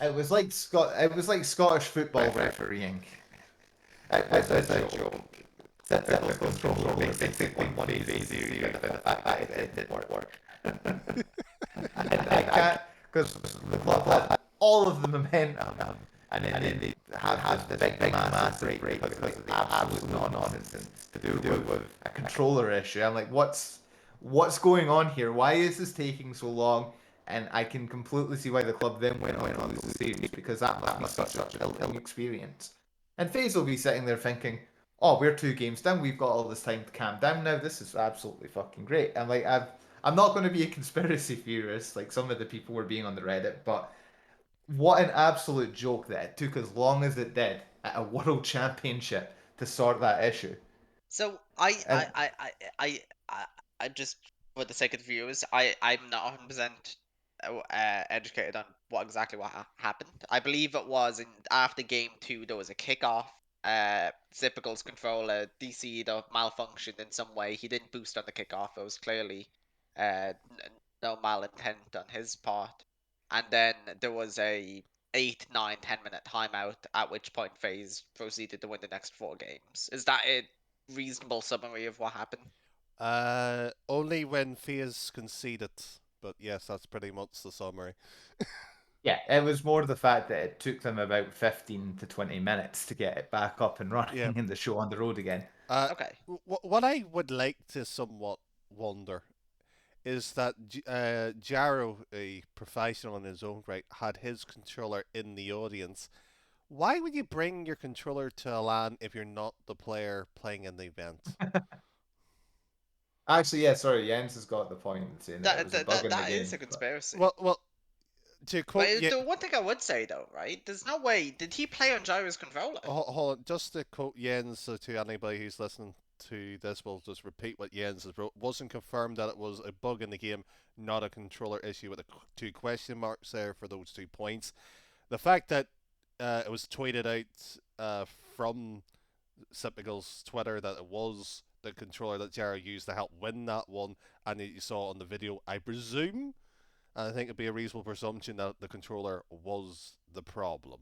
It was like Scottish football refereeing. It's a joke. That was control basically one easy but the fact that it didn't work. And I can't, because the club had all of the momentum, and then they had the big massive break because of the absolute nonsense to do with a controller issue. I'm like, what's going on here? Why is this taking so long? And I can completely see why the club then went on to lose the series, because that must be such an ill experience. And FaZe will be sitting there thinking, "Oh, we're 2 games down. We've got all this time to calm down now. This is absolutely fucking great." And like, I'm not going to be a conspiracy theorist like some of the people were being on the Reddit, but what an absolute joke that it took as long as it did at a world championship to sort that issue. So And I just for the sake of the viewers, I'm not 100% educated on what happened. I believe it was in after game two there was a kickoff. Zipical's controller DC'd or malfunctioned in some way. He didn't boost on the kickoff. It was clearly no malintent on his part. And then there was a 8, 9, 10 minute timeout, at which point FaZe proceeded to win the next 4 games. Is that a reasonable summary of what happened? Only when FaZe conceded. But yes, that's pretty much the summary. yeah, it was more the fact that it took them about 15 to 20 minutes to get it back up and Yeah. running and the show on the road again. Okay. What I would like to somewhat wonder is that Jaro, a professional in his own right, had his controller in the audience. Why would you bring your controller to a LAN if you're not the player playing in the event? Actually, yeah, sorry, Jens has got the point in saying that it was a bug in the That is game. a conspiracy. Well, to But quote the one thing I would say though, right? There's no way. Did he play on Gyro's controller? hold on, just to quote Jens, to anybody who's listening to this, we'll just repeat what Jens has wrote. Wasn't confirmed that it was a bug in the game, not a controller issue, with the two question marks there for those 2 points. The fact that it was tweeted out from Sipnigal's Twitter that it was the controller that Gyro used to help win that one, and that you saw on the video, I presume, and I think it'd be a reasonable presumption that the controller was the problem.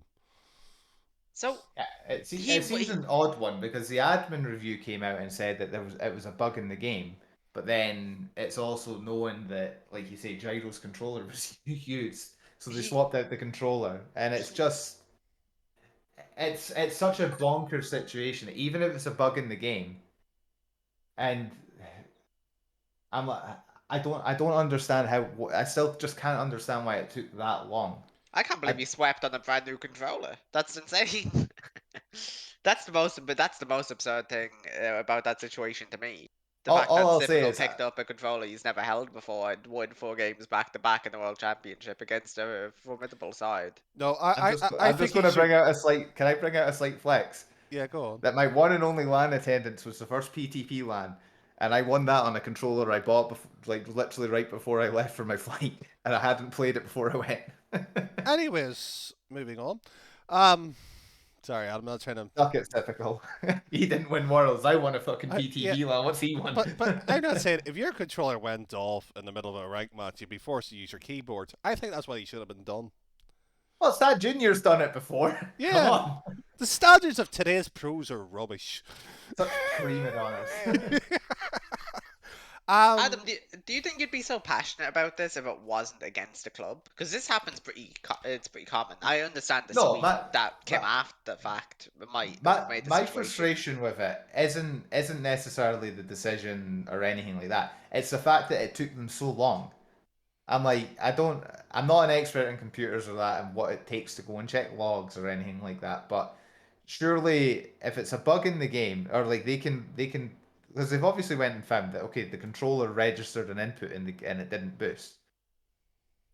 So Yeah, it he seems an odd one because the admin review came out and said that it was a bug in the game, but then it's also known that, like you say, Gyro's controller was used, so they he swapped out the controller, and it's just it's such a bonkers situation. Even if it's a bug in the game, and I'm like, I don't understand how. I still just can't understand why it took that long. I can't believe I he swept on a brand new controller. That's insane. That's the most absurd thing about that situation to me. The fact all that I'll say Sipnigal is picked up a controller he's never held before and won 4 games back to back in the World Championship against a formidable side. No, I I'm think just he going to should. bring out a slight. Can I bring out a slight flex? Yeah, go on. That my one and only LAN attendance was the first PTP LAN, and I won that on a controller I bought like literally right before I left for my flight, and I hadn't played it before I went. Anyways, moving on. Um, sorry, I'm not trying to. Suck it's typical. He didn't win Worlds. I won a fucking Yeah, PTP LAN. What's he won? but I'm not saying if your controller went off in the middle of a rank match, you'd be forced to use your keyboard. I think that's what he should have been done. Well, Stat Junior's done it before. Come Yeah, on. the standards of today's pros are rubbish. Such creaming on us. Adam, do you think you'd be so passionate about this if it wasn't against the club? Because this happens it's pretty common. I understand the No, tweet that came after the fact might have made the my situation. frustration with it isn't necessarily the decision or anything like that. It's the fact that it took them so long. I'm like, I'm not an expert in computers or that and what it takes to go and check logs or anything like that. But surely, if it's a bug in the game, or like they can, because they've obviously went and found that okay, the controller registered an input and it didn't boost.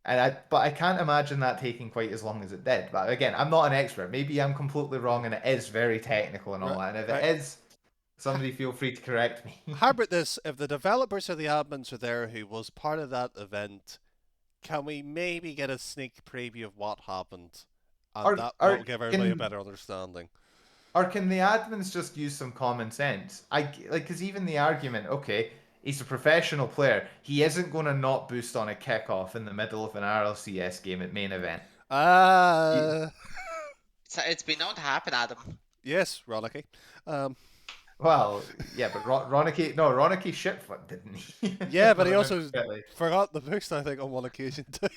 But I can't imagine that taking quite as long as it did. But again, I'm not an expert. Maybe I'm completely wrong, and it is very technical and all that. And if it is, somebody feel free to correct me. How about this? If the developers or the admins are there who was part of that event, can we maybe get a sneak preview of what happened? And that will give everybody a better understanding. Or can the admins just use some common sense? Because even the argument, okay, he's a professional player. He isn't going to not boost on a kickoff in the middle of an RLCS game at main event. It's been known to happen, Adam. Yes, Rollicky. Well, yeah, but Ronicky shitfoot, didn't he? Yeah, but he also forgot the boost, I think, on one occasion too.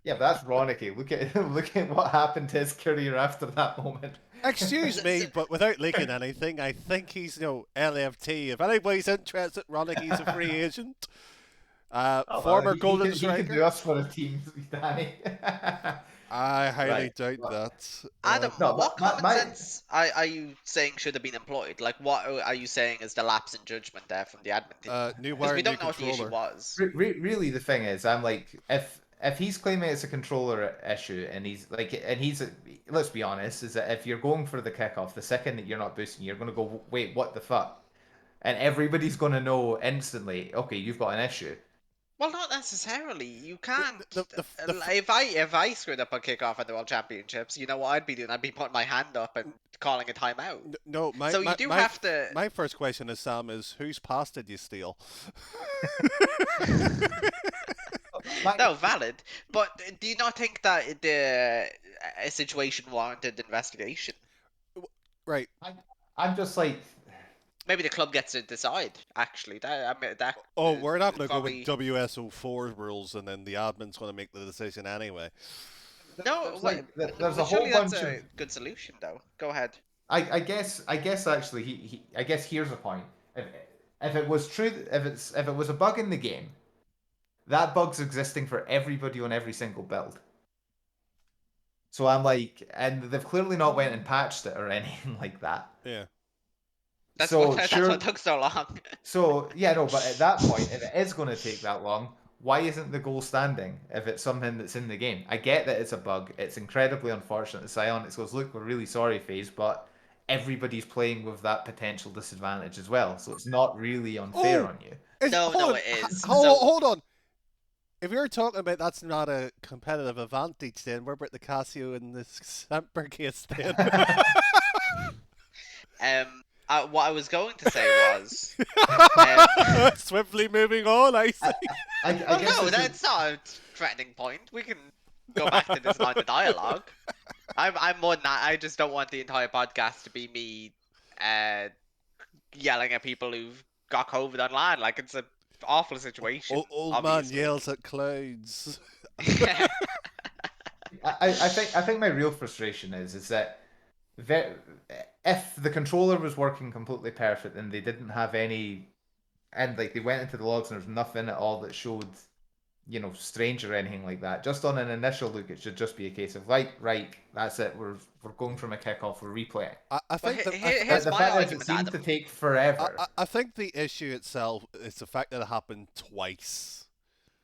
Yeah, but that's Ronicky. Look at what happened to his career after that moment. Excuse me, but without leaking anything, I think he's LFT. If anybody's interested, Ronicky's a free agent. Former Golden Striker. He can do us for a team, Danny. I highly doubt that. Adam, what common sense are you saying should have been employed? Like, what are you saying is the lapse in judgment there from the admin team? New wire, we don't new know what the issue controller. was. Really, the thing is, I'm like, if he's claiming it's a controller issue, and let's be honest, is that if you're going for the kickoff, the second that you're not boosting, you're going to go, wait, what the fuck? And everybody's going to know instantly, okay, you've got an issue. Well, not necessarily. You can't. If I screwed up a kickoff at the World Championships, you know what I'd be doing? I'd be putting my hand up and calling a timeout. No, have to. My first question is, Sam, is whose pass did you steal? No, valid. But do you not think that a situation warranted investigation? Right. I'm just like. Maybe the club gets to decide. Actually, we're not going to go with WSO4 rules, and then the admin's going to make the decision anyway. No, there's a whole bunch of a good solution, though. Go ahead. I guess actually I guess here's a point. If it was true, if it was a bug in the game, that bug's existing for everybody on every single build. So I'm like, and they've clearly not went and patched it or anything like that. Yeah. That's what took so long. So yeah, no, but at that point, if it is going to take that long, why isn't the goal standing if it's something that's in the game? I get that it's a bug. It's incredibly unfortunate. The Psyonix goes, look, we're really sorry, FaZe, but everybody's playing with that potential disadvantage as well, so it's not really unfair Oh, on you. No, hold no, on, it is. So hold on. If you're talking about that's not a competitive advantage, then what about the Casio in this Semper case then? what I was going to say was, um, Swiftly moving on, I see. I well, guess no, this is that's not a threatening point. We can go back to this line of dialogue. I'm more than that. I just don't want the entire podcast to be me, yelling at people who've got COVID online. Like it's a awful situation, Old man obviously. yells at clouds. I think my real frustration is that ve- if the controller was working completely perfect and they didn't have any, and like they went into the logs and there's nothing at all that showed, strange or anything like that. Just on an initial look, it should just be a case of like, right, that's it. We're going from a kickoff. We're replaying. I But think that But here's the my fact is, it argument, seemed Adam. to take forever. I think the issue itself is the fact that it happened twice.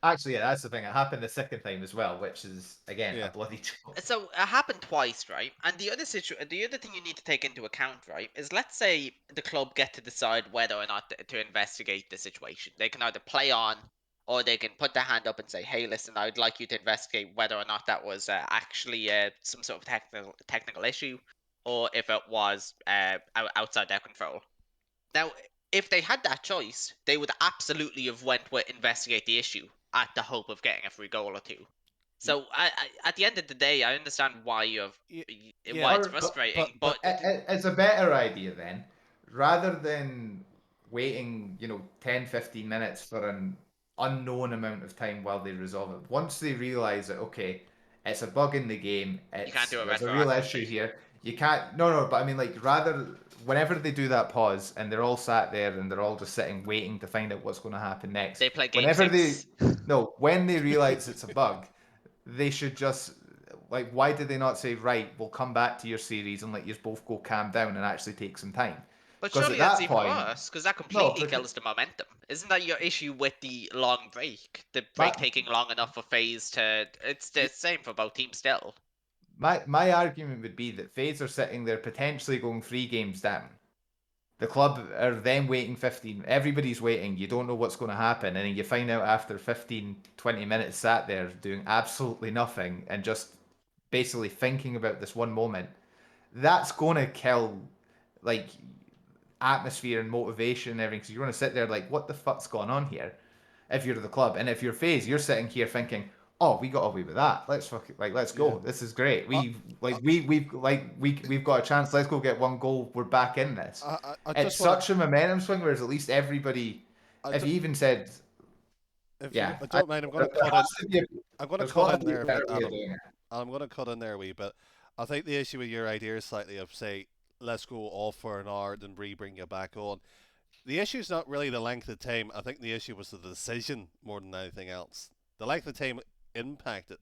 Actually, yeah, that's the thing. It happened the second time as well, which is again a Yeah. bloody joke. So it happened twice, right? And the other thing you need to take into account, right, is let's say the club get to decide whether or not to investigate the situation. They can either play on, or they can put their hand up and say, "Hey, listen, I'd like you to investigate whether or not that was actually some sort of technical issue, or if it was outside their control." Now, if they had that choice, they would absolutely have went with investigate the issue at the hope of getting a free goal or two. So, at the end of the day, I understand why why Yeah, it's But frustrating, but it's a better idea then, rather than waiting, 10, 15 minutes for an unknown amount of time while they resolve it. Once they realize that, okay, it's a bug in the game, you can't do it there's a real issue retroactively. here. You can't, no, but I mean, like, rather, whenever they do that pause and they're all sat there and they're all just sitting waiting to find out what's going to happen next, They play game whenever they, six. no, when they realize it's a bug, they should just like, why did they not say, right, we'll come back to your series and let you both go calm down and actually take some time? But Because at surely that's that even point, worse, because that no, completely because kills the momentum. Isn't that your issue with the long break? The break my taking long enough for phase to. It's the same for both teams still. my argument would be that FaZe are sitting there potentially going 3 games down. The club are then waiting 15. Everybody's waiting. You don't know what's going to happen. And then you find out after 15, 20 minutes sat there doing absolutely nothing and just basically thinking about this one moment. That's going to kill, like, atmosphere and motivation and everything. So you're going to sit there like, what the fuck's going on here? If you're the club, and if you're FaZe, you're sitting here thinking, oh, we got away with that. Let's fuck it, like, let's yeah. go. This is great. I, We've got a chance. Let's go get one goal. We're back in this. I It's just want such a momentum swing. Whereas at least everybody, to. if you even said, If you yeah, don't mind, I'm going to there cut has in. to be a, I'm going to there's cut got to in be there a a better bit, way of Adam. doing it. I'm going to cut in there a wee bit. I think the issue with your idea is slightly of say, let's go off for an hour, then bring you back on. The issue is not really the length of time. I think the issue was the decision more than anything else. The length of time impacted,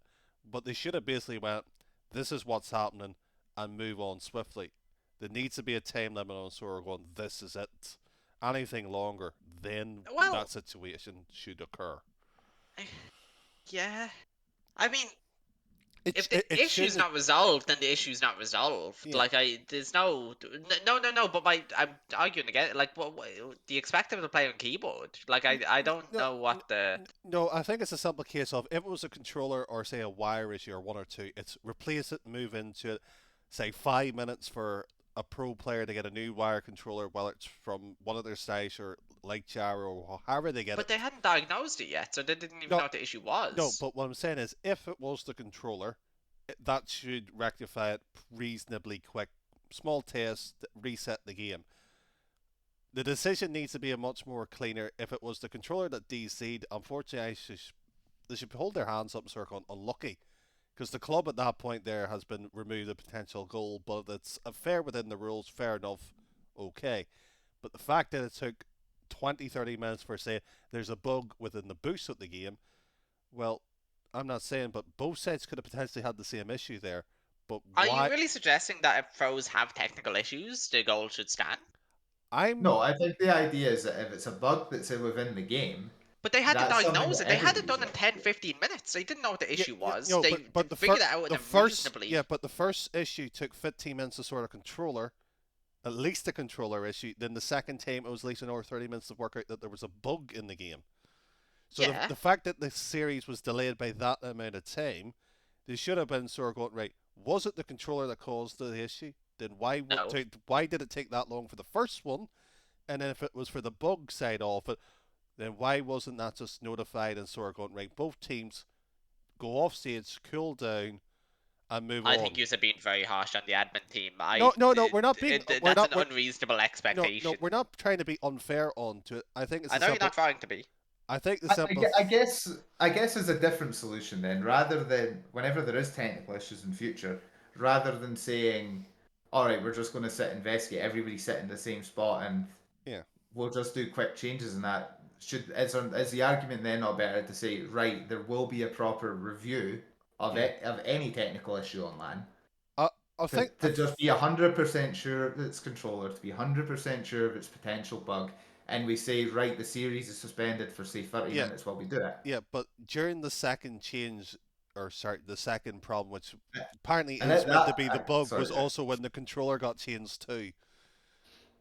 but they should have basically went, "This is what's happening," and move on swiftly. There needs to be a time limit on so we're going. This is it. Anything longer, then Well, that situation should occur. yeah. I mean, It if the it issue's shouldn't. not resolved, then the issue's not resolved. Yeah. Like there's no. But I'm arguing again. Like, what do you expect them to play on keyboard? Like, I don't No, know what the. no, I think it's a simple case of if it was a controller or say a wire issue or one or two, it's replace it, move into it, say 5 minutes for a pro player to get a new wire controller, whether it's from one of their sites or like Jaro or however they get But it. they hadn't diagnosed it yet, so they didn't even No, know what the issue no, was. but what I'm saying is if it was the controller, that should rectify it reasonably quick. Small test, reset the game. The decision needs to be a much more cleaner. If it was the controller that DC'd, unfortunately, they should hold their hands up and sort of unlucky. Because the club at that point there has been removed a potential goal, but it's fair within the rules, fair enough, okay. But the fact that it took 20, 30 minutes for, say, there's a bug within the boost of the game, well, I'm not saying, but both sides could have potentially had the same issue there. But Are you why? really suggesting that if pros have technical issues, the goal should stand? I'm No, I think the idea is that if it's a bug that's within the game, But they had to That's something diagnose that it. They had it everybody's done in got to 10, do. 15 minutes. They didn't know what the Yeah, issue yeah, was. no, They but figured it out the in a first reasonably. yeah, but the first issue took 15 minutes to sort a controller, at least a controller issue. Then the second time it was at least another 30 minutes to work out that there was a bug in the game. So Yeah. the fact that the series was delayed by that amount of time, they should have been sort of going, right, was it the controller that caused the issue? Then No. why did it take that long for the first one? And then if it was for the bug side of it, then why wasn't that just notified and sort of going, right, both teams go off stage, cool down, and move I think on? you're being very harsh on the admin team. No, we're not being, That's an unreasonable no, expectation. we're not trying to be unfair on to it. I think it's I a know you're simple, not trying to be. I think the I, I simple, gue- I guess I guess there's a different solution then, rather than whenever there is technical issues in future, rather than saying, all right, we're just going to sit investigate, everybody sit in the same spot and yeah, we'll just do quick changes in that. Is the argument then not better to say, right, there will be a proper review of yeah. of any technical issue online I, I think, to just be 100% sure of its controller, to be 100% sure of its potential bug, and we say, right, the series is suspended for say 30 yeah, minutes while we do it. yeah, but during the second change, or sorry, the second problem, which apparently And is meant to be the bug, sorry, was yeah. also when the controller got changed too.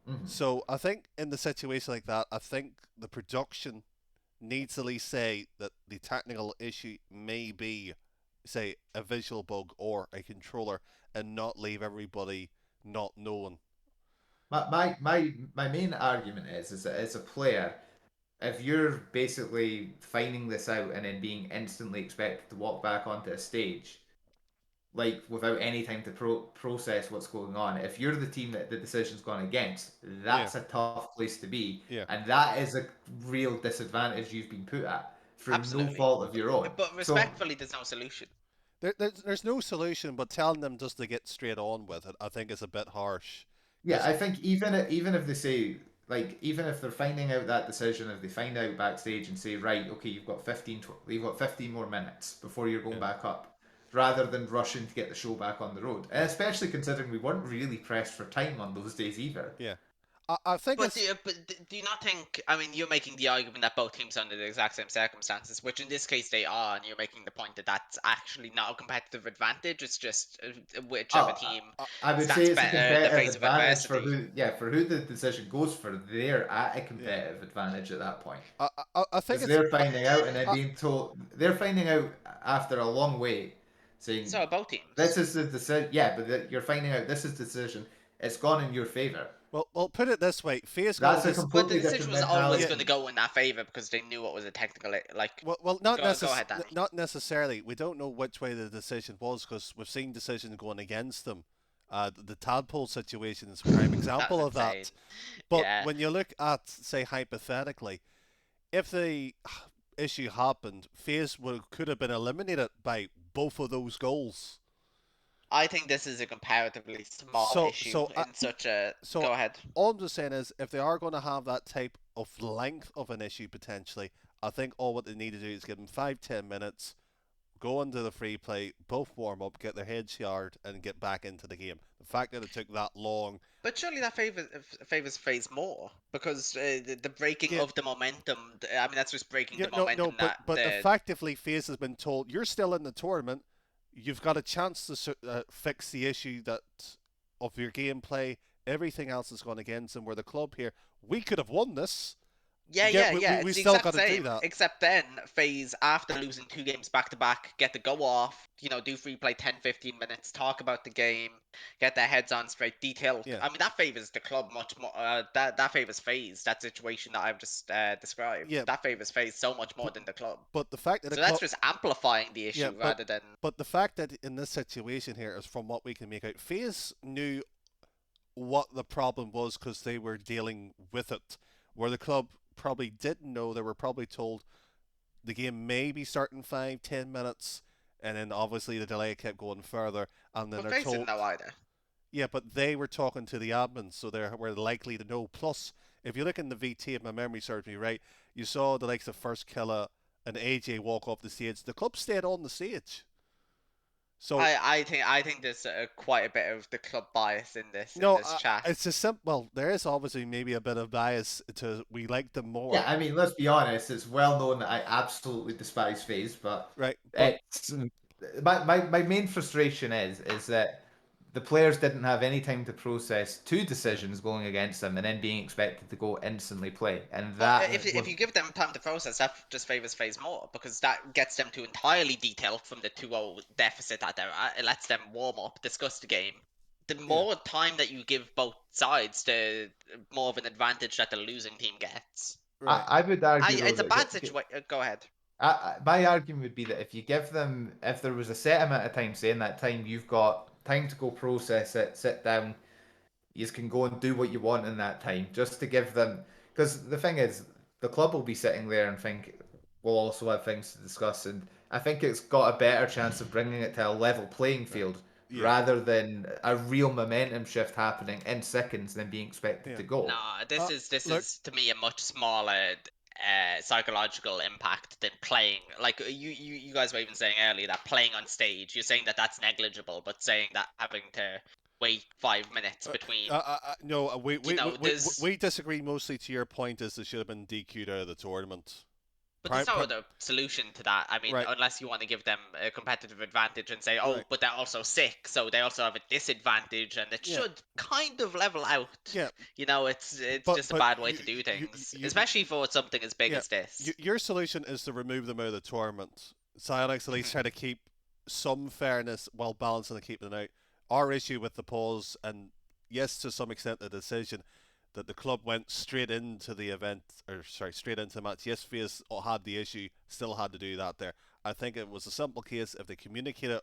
Mhm. So I think in the situation like that, I think the production needs to at least say that the technical issue may be, say, a visual bug or a controller, and not leave everybody not knowing. My main argument is that as a player, if you're basically finding this out and then being instantly expected to walk back onto a stage, like without any time to process what's going on, if you're the team that the decision's gone against, Yeah, that's a tough place to be, yeah. and that is a real disadvantage you've been put at through no Absolutely. fault of your own. But So respectfully, there's no solution. There's no solution, but telling them just to get straight on with it, I think is a bit harsh. yeah, Because I think even if they say like even if they're finding out that decision, if they find out backstage and say right, okay, you've got 15 more minutes before you're going yeah, back up, rather than rushing to get the show back on the road, and especially considering we weren't really pressed for time on those days either. yeah, I think But it's do you not think? I mean, you're making the argument that both teams are under the exact same circumstances, which in this case they are, and you're making the point that that's actually not a competitive advantage. It's just whichever Oh, team I would say stands it's a better in the competitive face of advantage for adversity. who, yeah, for who the decision goes for. They're at a yeah. competitive advantage at that point I think because it's they're finding out and then I, being told they're finding out after a long wait, saying So are both teams. this is the decision. Yeah, but you're finding out this is the decision. It's gone in your favor. well, put it this way: FaZe got That's a this. But the completely decision different was always Yeah, mentality. going to go in that favor because they knew what was a technical like. not Go ahead, Danny. not necessarily. We don't know which way the decision was because we've seen decisions going against them. The tadpole situation is a prime That was example of insane. that. But Yeah. when you look at, say, hypothetically, if the issue happened, FaZe could have been eliminated by both of those goals. I think this is a comparatively small So, issue so, uh, in such a. so Go ahead. all I'm just saying is, if they are going to have that type of length of an issue potentially, I think all what they need to do is give them 5-10 minutes, go into the free play, both warm up, get their head showered, and get back into the game. The fact that it took that long, But surely that favors phase more because the breaking yeah, of the momentum. I mean, that's just breaking yeah, the no, momentum that but the. effectively, FaZe has been told you're still in the tournament. You've got a chance to fix the issue that of your gameplay. Everything else has gone against them. We're the club here. We could have won this. Yeah, Yeah, yeah, yeah. we It's the still exact got to do same. that. Except then, FaZe, after losing 2 games back to back, get to go off, do free play 10, 15 minutes, talk about the game, get their heads on straight, detail. Yeah, I mean, that favors the club much more. That favors FaZe, that situation that I've just described. yeah, That favors FaZe so much more but, than the club. but the fact that the So that's club, just amplifying the yeah, issue rather than. but the fact that in this situation here is from what we can make out, FaZe knew what the problem was because they were dealing with it, where the club probably didn't know. They were probably told the game may be starting 5-10 minutes, and then obviously the delay kept going further, and then But they're FaZe didn't told, know either. yeah, but they were talking to the admins, so they were likely to know. Plus, if you look in the VT, if my memory serves me right, you saw the likes of First Killer and AJ walk off the stage. The club stayed on the stage. So I think there's quite a bit of the club bias in no, this chat. it's a simple. Well, there is obviously maybe a bit of bias to we like them Yeah, more, I mean, let's be honest. It's well known that I absolutely despise FaZe, but right? But it's my main frustration is that the players didn't have any time to process two yeah, decisions going against them and then being expected to go instantly play, and But that if was you give them time to process, that just favors FaZe more because that gets them to entirely detail from the 2-0 deficit that they're at. It lets them warm up, discuss the game. The yeah, more time that you give both sides, the more of an advantage that the losing team gets. right. I would argue though It's a that bad situation. Go ahead. my argument would be that if you give them, if there was a set amount of time, say in that time you've got time to go process it, sit down, you can go and do what you want in that time, just to give them. Because the thing is, the club will be sitting there and think we'll also have things to discuss, and I think it's got a better chance of bringing it to a level playing Right. field Yeah. rather than a real momentum shift happening in seconds than being expected Yeah. to go. No, Uh, this look, is to me a much smaller psychological impact than playing. Like you guys were even saying earlier that playing on stage, you're saying that that's negligible, but saying that having to wait 5 minutes between, no, there's we disagree mostly to your point is it should have been DQ'd out of the tournament. but there's Prime, no other solution to that. I mean, right, unless you want to give them a competitive advantage and say, oh, right, but they're also sick, so they also have a disadvantage, and it yeah, should kind of level out. yeah. It's But just a bad way to do you, things, especially for something as big yeah, as this. your solution is to remove them out of the tournament. Psyonix at least try to keep some fairness while balancing and keeping it out. Our issue with the pause and yes, to some extent, the decision that the club went straight into the event, or sorry, straight into the match. Yes, FaZe had the issue, still had to do that there. I think it was a simple case if they communicated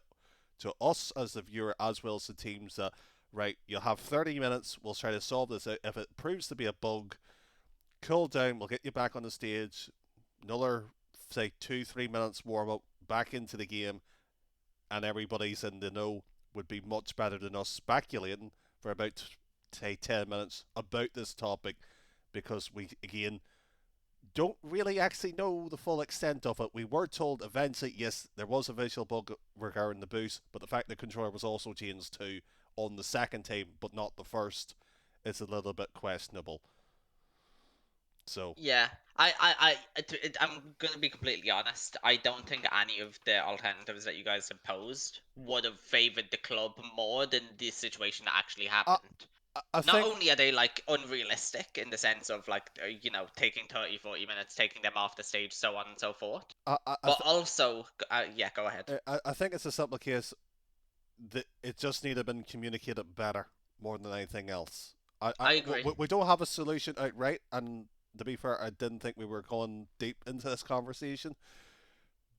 to us as the viewer as well as the teams that right, you'll have 30 minutes. We'll try to solve this out. If it proves to be a bug, cool down. We'll get you back on the stage. Another say 2-3 minutes warm up back into the game, and everybody's in the know would be much better than us speculating for about say 10 minutes about this topic because we again don't really actually know the full extent of it. We were told eventually, yes, there was a visual bug regarding the boost, but the fact the controller was also changed to on the second time, but not the first, is a little bit questionable. So, Yeah, I'm gonna be completely honest. I don't think any of the alternatives that you guys have posed would have favored the club more than the situation that actually I, happened. I Not think only are they like unrealistic in the sense of like taking 30, 40 minutes, taking them off the stage, so on and so forth, I, I, I, but also yeah, go ahead. I think it's a simple case that it just need to have been communicated better more than anything else. I agree. We don't have a solution outright, and to be fair, I didn't think we were going deep into this conversation,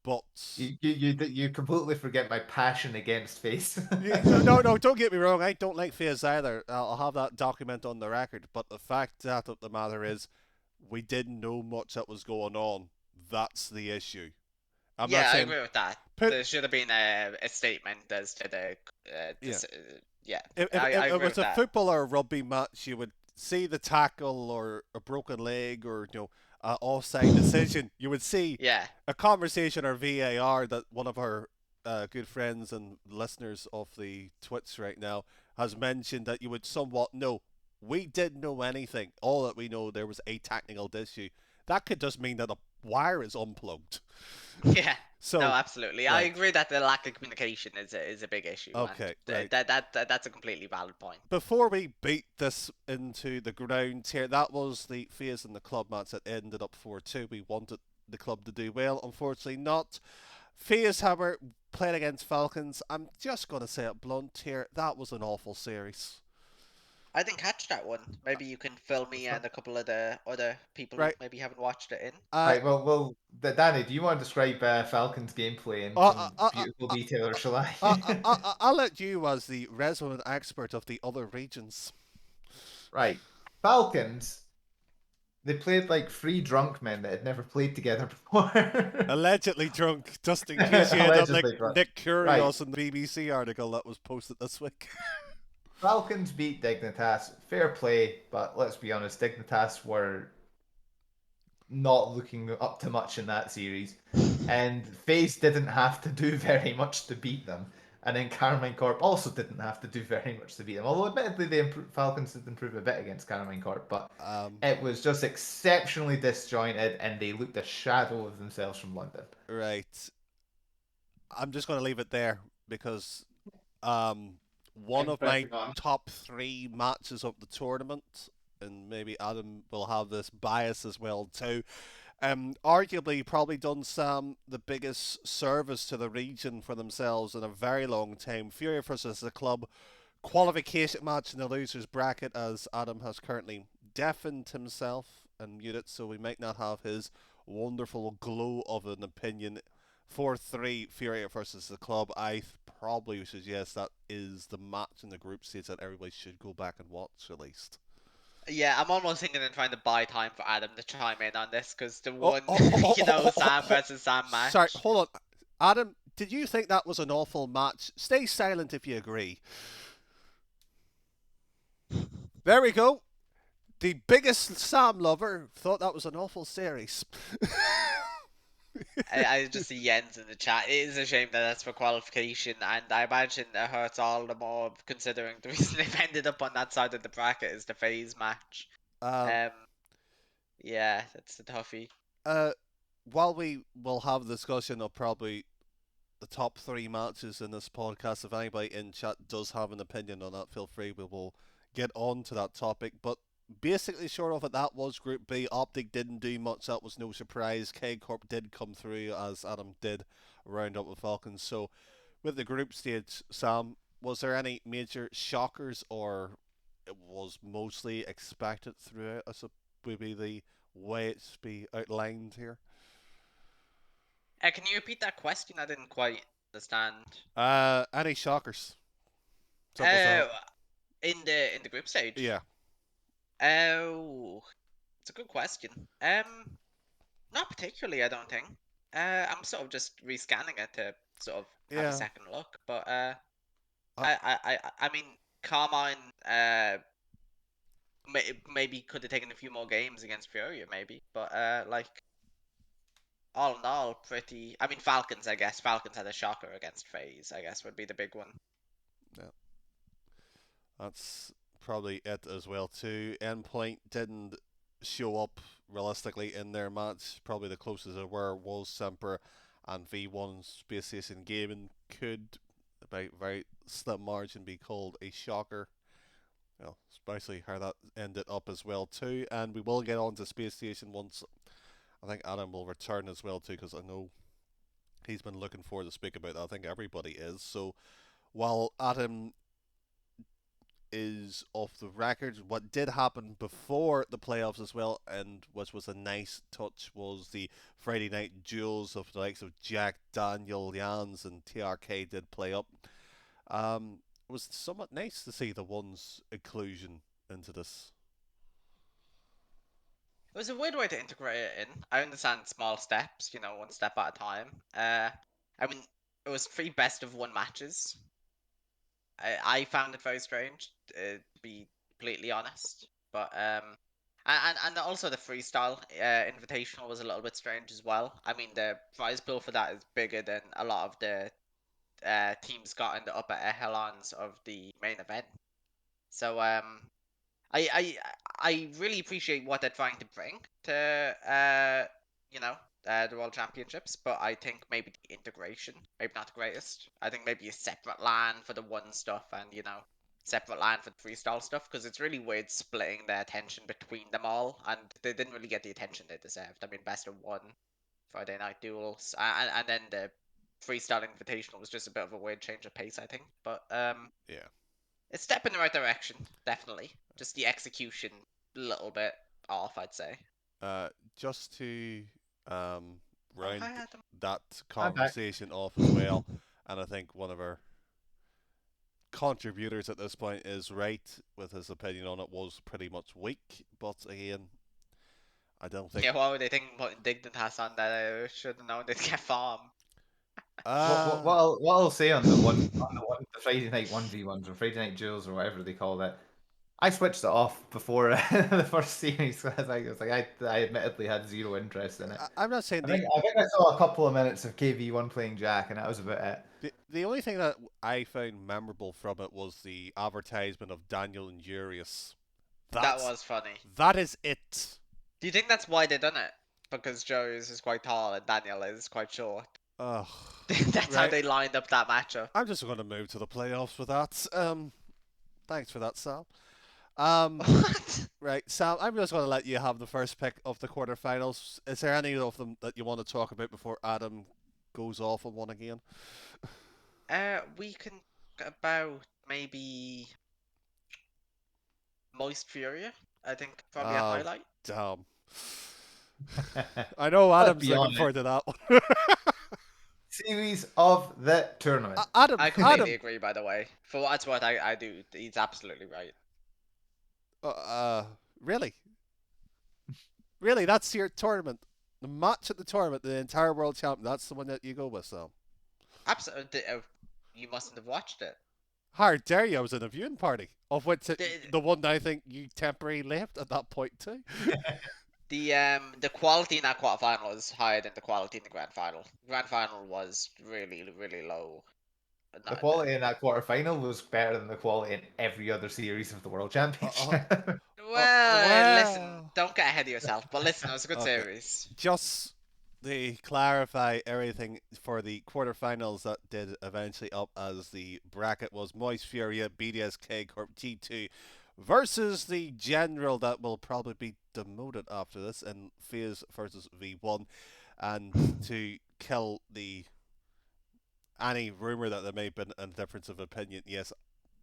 but You completely forget my passion against FaZe. no, don't get me wrong. I don't like FaZe either. I'll have that document on the record. But the fact that of the matter is, we didn't know much that was going on. That's the issue. I'm not Yeah, I saying agree with that. put There should have been a statement as to the yeah. yeah. If I it agree was with a that. football or a rugby match, you would see the tackle or a broken leg or offside decision. You would see Yeah. a conversation or VAR that one of our good friends and listeners of the Twits right now has mentioned that you would somewhat know. We didn't know anything. All that we know there was a technical issue. That could just mean that a wire is unplugged. Yeah. No, So, absolutely. I right. agree that the lack of communication is a big issue, and Okay, right. that's a completely valid point. Before we beat this into the ground here, that was the FaZe and the club match that ended up 4-2. We wanted the club to do well. Unfortunately, not. FaZe, however, played against Falcons. I'm just going to say it blunt here. That was an awful series. I didn't catch that one. Maybe you can fill me and a couple of the other people who Right. maybe haven't watched it in. Uh, Right, Danny, do you want to describe Falcon's gameplay in uh, some uh, uh, beautiful uh, detail, or shall I? I'll let you, as the resident expert of the other regions. Right, Falcons. They played like three drunk men that had never played together before. Allegedly drunk, just in case you end up like Allegedly drunk. Nick Right, Kyrgios in the BBC article that was posted this week. Falcons beat Dignitas. Fair play, but let's be honest, Dignitas were not looking up to much in that series, and FaZe didn't have to do very much to beat them. And then Carmine Corp also didn't have to do very much to beat them. Although admittedly, the Falcons did improve a bit against Carmine Corp, but it was just exceptionally disjointed, and they looked a shadow of themselves from London. Right. I'm just going to leave it there because one Thanks, of my pressing on. top 3 matches of the tournament, and maybe Adam will have this bias as well too. Arguably, probably done Sam the biggest service to the region for themselves in a very long time. Fury versus the club qualification match in the losers bracket, as Adam has currently deafened himself and muted, so we might not have his wonderful glow of an opinion. 4-3 Fury versus the club. I probably would suggest that is the match in the group stage that everybody should go back and watch at least. Yeah, I'm almost thinking of trying to buy time for Adam to chime in on this because the Oh, one, oh, Sam versus Sam match. Sorry, hold on. Adam, did you think that was an awful match? Stay silent if you agree. There we go. The biggest Sam lover thought that was an awful series. I just see Jens in the chat. It is a shame that that's for qualification, and I imagine it hurts all the more considering the reason they've ended up on that side of the bracket is the phase match. Um, Yeah, that's a toughie. while we will have a discussion of probably the top 3 matches in this podcast, if anybody in chat does have an opinion on that, feel free. We will get on to that topic. But basically, short of it, that was Group B. Optic didn't do much. That was no surprise. K Corp did come through, as Adam did round up with Falcons. So, with the group stage, Sam, was there any major shockers, or it was mostly expected throughout? I suppose would be the way it's be outlined here. Can you repeat that question? I didn't quite understand. Any shockers? Simple as Uh, that. in the group stage. Yeah. Oh, it's a good question. Not particularly, I don't think. I'm sort of just rescanning it to sort of have Yeah. a second look, but I mean, Carmine maybe could have taken a few more games against Furia, maybe, but like all in all, pretty. I mean, Falcons, I guess. Falcons had a shocker against FaZe, I guess, would be the big one. Yeah. That's probably it as well too. Endpoint didn't show up realistically in their match. Probably the closest they were was Semper, and V1 Space Station Gaming could, by very slim margin, be called a shocker. Well, especially how that ended up as well too. And we will get on to Space Station once I think Adam will return as well too, because I know he's been looking forward to speak about that. I think everybody is. So while Adam is off the record, what did happen before the playoffs as well, and which was a nice touch, was the Friday night duels of the likes of Jack, Daniel, Jans, and TRK did play up. It was somewhat nice to see the one's inclusion into this. It was a weird way to integrate it in. I understand small steps, one step at a time. I mean, it was 3 best of 1 matches. I found it very strange, to be completely honest. But and also the freestyle invitational was a little bit strange as well. I mean, the prize pool for that is bigger than a lot of the teams got in the upper echelons of the main event. So I I I really appreciate what they're trying to bring to the World Championships, but I think maybe the integration maybe not the greatest. I think maybe a separate LAN for the one stuff and separate LAN for the freestyle stuff, because it's really weird splitting the attention between them all, and they didn't really get the attention they deserved. I mean, best of 1 Friday night duels, and then the freestyle invitational was just a bit of a weird change of pace, I think, but Yeah. it's a step in the right direction, definitely. Just the execution a little bit off, I'd say. Just to round Hi, Adam. that I'm back. conversation off as well, and I think one of our contributors at this point is right with his opinion on it, was pretty much weak, but again, I don't think. Yeah, what would they think what Indignant has on that? I should have known they'd get farm. What I'll say on the Friday night 1v1s or Friday night duels or whatever they call it, I switched it off before the first series because I admittedly had zero interest in it. I'm not saying I think I saw a couple of minutes of KV1 playing Jack, and that was about it. The only thing that I found memorable from it was the advertisement of Daniel and Jurius. That That's was funny. that is it. Do you think that's why they done it? Because Joe's is quite tall and Daniel is quite short. Ugh. That's how Right. they lined up that matchup. I'm just going to move to the playoffs with that. Thanks for that, Sam. What? Right, Sam. I'm just going to let you have the first pick of the quarterfinals. Is there any of them that you want to talk about before Adam goes off on one again? We can talk about maybe Moist Furia. I think probably a Oh, highlight. damn. I know Let's Adam's be looking honest. forward to that one. Series of the tournament. Adam, I completely Adam, agree. By the way, for what it's worth, I do. He's absolutely right. uh, really? Really, that's your tournament. The match at the tournament, the entire world champion, that's the one that you go with, Sam. Absolutely. You mustn't have watched it. How dare you? I was in a viewing party, of which The the one I think you temporarily left at that point too. the quality in that quarterfinal is higher than the quality in the grand final. Grand final was really really low. The Not, quality in that quarterfinal was better than the quality in every other series of the World Uh, Championship. listen, well, don't get ahead of yourself. But listen, it was a good okay. series. Just to clarify everything for the quarterfinals that did eventually up as the bracket was Moist Furia, BDSK Corp G2 versus the general that will probably be demoted after this in Phase versus V1, and to kill the any rumor that there may have been a difference of opinion. Yes,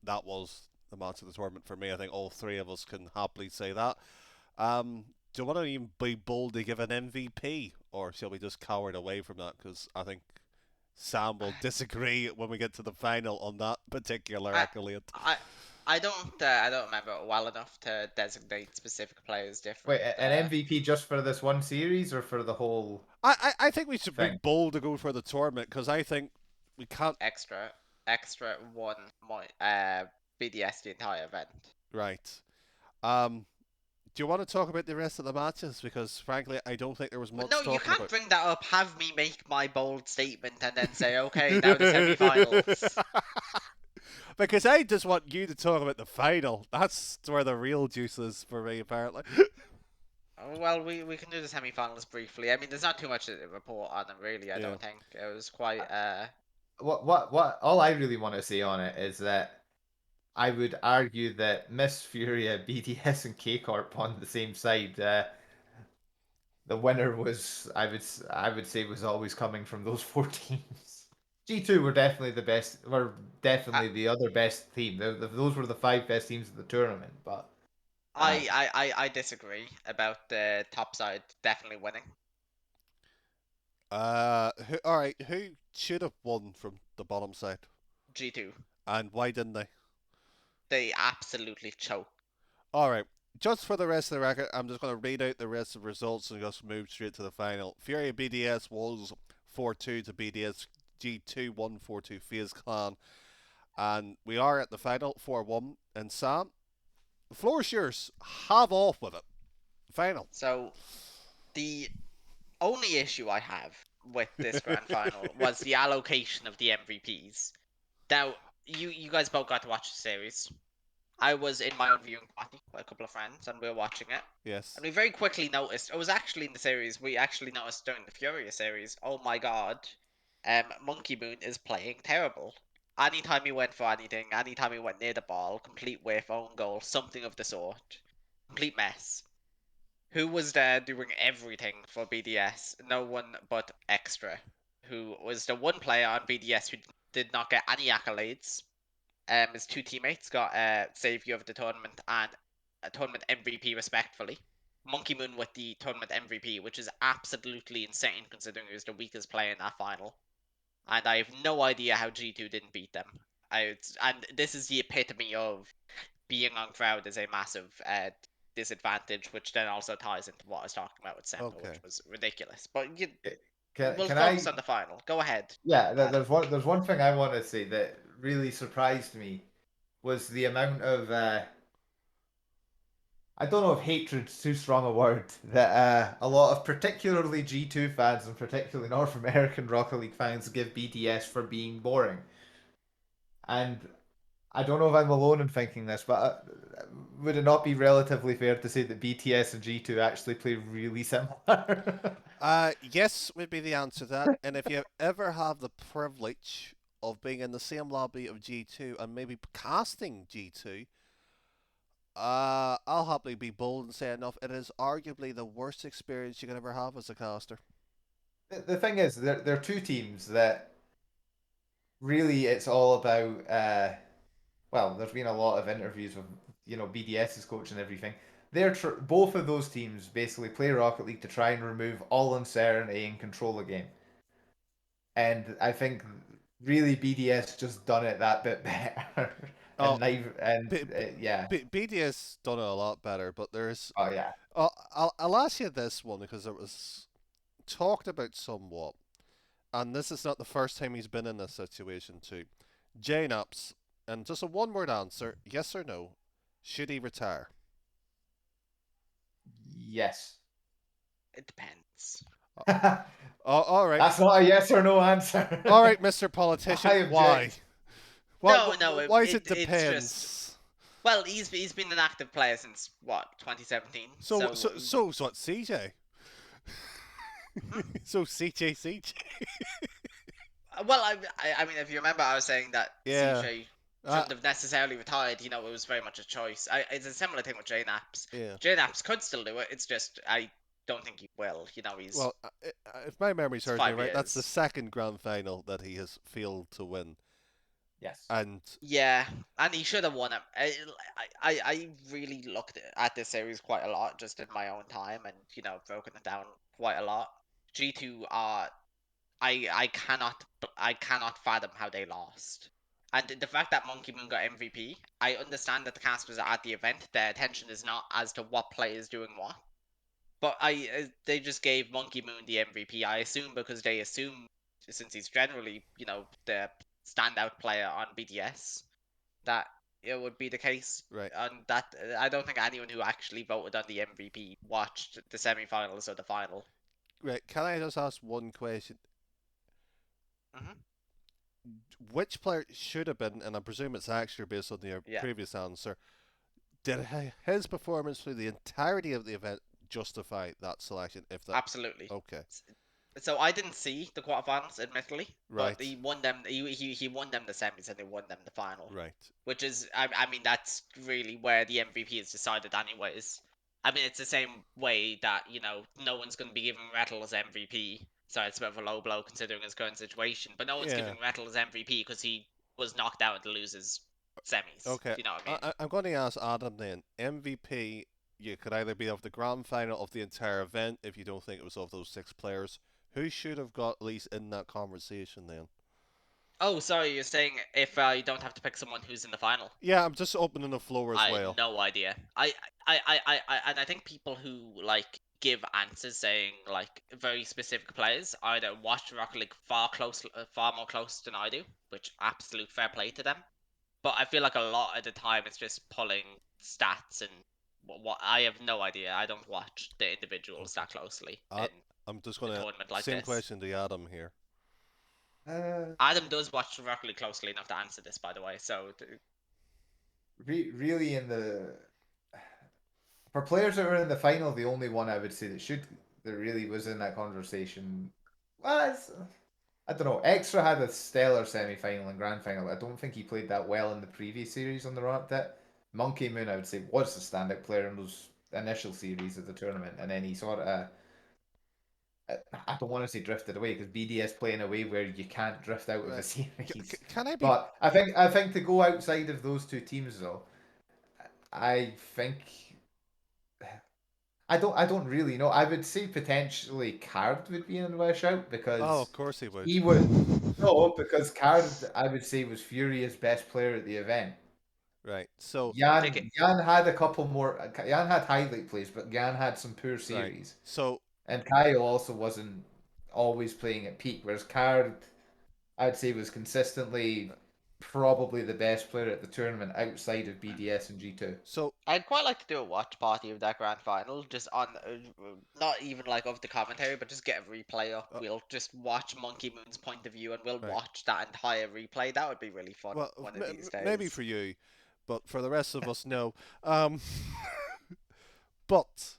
that was the match of the tournament for me. I think all three of us can happily say that. Do you want to even be bold to give an MVP, or shall we just cower it away from that? Because I think Sam will disagree when we get to the final on that particular I accolade. I I don't remember it well enough to designate specific players different. Wait, an MVP just for this one series or for the whole I think we should be thing? bold to go for the tournament because I think we can't. extra one BDS the entire event. Right. Um, do you want to talk about the rest of the matches? Because frankly, I don't think there was Well, much no, you talking can't about. bring that up. Have me make my bold statement and then say, okay, now the semi-finals. Because I just want you to talk about the final. That's where the real juice is for me, apparently. Well, we can do the semi-finals briefly. I mean, there's not too much to report on them, really. I Yeah. don't think it was quite. What? All I really want to say on it is that I would argue that Miss Furia, BTS, and K Corp on the same side. The winner was, I would say, was always coming from those four teams. G2 were definitely the best. Were I, definitely the other best team. Those were the five best teams of the tournament. But uh, I disagree about the top side definitely winning. All right. Who should have won from the bottom side, G2, and why didn't they? they absolutely choke. All right. Just for the rest of the record, I'm just going to read out the rest of the results and just move straight to the final. Fury BDS was 4-2 to BDS G2 1-4 to FaZe Clan, and we are at the final 4-1. And Sam, the floor is yours. Have off with it. Final. So the only issue I have with this grand final was the allocation of the MVPs. Now, you guys both got to watch the series. I was in my own viewing party with a couple of friends, and we were watching it. Yes. And we very quickly noticed, it was actually in the series, we actually noticed during the Furia series, oh my god, Monkey Moon is playing terrible. Anytime he went for anything, anytime he went near the ball, complete whiff, own goal, something of the sort. Complete mess. Who was there doing everything for BDS? No one but Extra, who was the one player on BDS who did not get any accolades. His two teammates got Savior of the tournament and a tournament MVP respectfully. Monkey Moon with the tournament MVP, which is absolutely insane considering he was the weakest player in that final. And I have no idea how G2 didn't beat them. And this is the epitome of being on crowd is a massive disadvantage, which then also ties into what I was talking about with Semper, Okay. which was ridiculous. But we'll can focus I? on the final. Go ahead. Yeah, Adam. there's one thing I want to say that really surprised me was the amount of I don't know if hatred's too strong a word that a lot of particularly G2 fans and particularly North American Rocket League fans give BTS for being boring. And I don't know if I'm alone in thinking this, but would it not be relatively fair to say that BTS and G2 actually play really similar? Yes would be the answer to that. And if you ever have the privilege of being in the same lobby of G2 and maybe casting G2, I'll happily be bold and say enough. It is arguably the worst experience you can ever have as a caster. The thing is, they're two teams that really it's all about. Well, there's been a lot of interviews with BDS's coach and everything. Both of those teams basically play Rocket League to try and remove all uncertainty and control the game. And I think really BDS just done it that bit better. Oh, Yeah. BDS done it a lot better, but there's. Oh yeah. I'll ask you this one because it was talked about somewhat, and this is not the first time he's been in this situation too. JNAPS, and just a one-word answer: yes or no. Should he retire? Yes. It depends. Oh, all right, That's not a yes or no answer. all right, Mr. Politician. I Why? object. No, Why is it it's just depends? well, he's been an active player since what 2017. So what, CJ? Hmm? So CJ. Well, I mean, if you remember, I was saying that Yeah. CJ Uh, shouldn't have necessarily retired. You know, it was very much a choice. It's a similar thing with JNAPS. yeah. JNAPS could still do it. It's just I don't think he will. You know, he's Well, if my memory it's serves me five right, that's the years. second grand final that he has failed to win. Yes. And Yeah, and he should have won it. I really looked at this series quite a lot just in my own time, and broken it down quite a lot. G2 are I cannot fathom how they lost. And the fact that Monkey Moon got MVP, I understand that the cast was at the event. Their attention is not as to what player is doing what. But they just gave Monkey Moon the MVP. I assume because they assume since he's generally the standout player on BDS that it would be the case. right, And that I don't think anyone who actually voted on the MVP watched the semi-finals or the final. right. Can I just ask one question? Hmm. Which player should have been, and I presume it's actually based on your Yeah, previous answer, did his performance through the entirety of the event justify that selection? If that, absolutely. okay, So I didn't see the quarterfinals, admittedly, but right, he won them. He won them the semis and he won them the final, right, which is I mean that's really where the MVP is decided, anyways. I mean it's the same way that no one's going to be giving Rettel as MVP. So it's a bit of a low blow considering his current situation, but no one's yeah, giving Rettel as MVP because he was knocked out at the losers semis. okay. Do you know what I mean? I'm going to ask Adam then. MVP, you could either be of the grand final of the entire event if you don't think it was of those six players. Who should have got at least in that conversation then? Oh, sorry, you're saying if you don't have to pick someone who's in the final. Yeah, I'm just opening the floor as I well. no idea. And I think people who give answers saying very specific players either watch Rocket League far more close than I do, which absolute fair play to them. But I feel like a lot of the time it's just pulling stats and what I have no idea. I don't watch the individuals Okay. that closely I, in I'm just a gonna tournament like same this. question to Adam here. Uh, Adam does watch Rocket League closely enough to answer this, by the way. So really in the for players that were in the final, the only one I would say that really was in that conversation was I don't know. Extra had a stellar semi final and grand final. I don't think he played that well in the previous series on the run up to it. Monkey Moon, I would say, was the standout player in those initial series of the tournament, and then he sort of I don't want to say drifted away because BDS play in a way where you can't drift out of a Right. series. Can I be? But I think to go outside of those two teams though, I think I don't really know. I would say potentially Card would be in the shout Oh, because of course he would. he would no, because Card I would say was Furious best player at the event. Right. So take it. Jan had a couple more. Jan had highlight plays, but Jan had some poor right. series, So and Kyle also wasn't always playing at peak. Whereas Card, I'd say, was consistently probably the best player at the tournament outside of BDS and G2. So I'd quite like to do a watch party of that grand final, just on not even like of the commentary, but just get a replay up. We'll just watch Monkey Moon's point of view, and we'll right. watch that entire replay. That would be really fun Well, one of these maybe days. for you, but for the rest of us, no. Um, but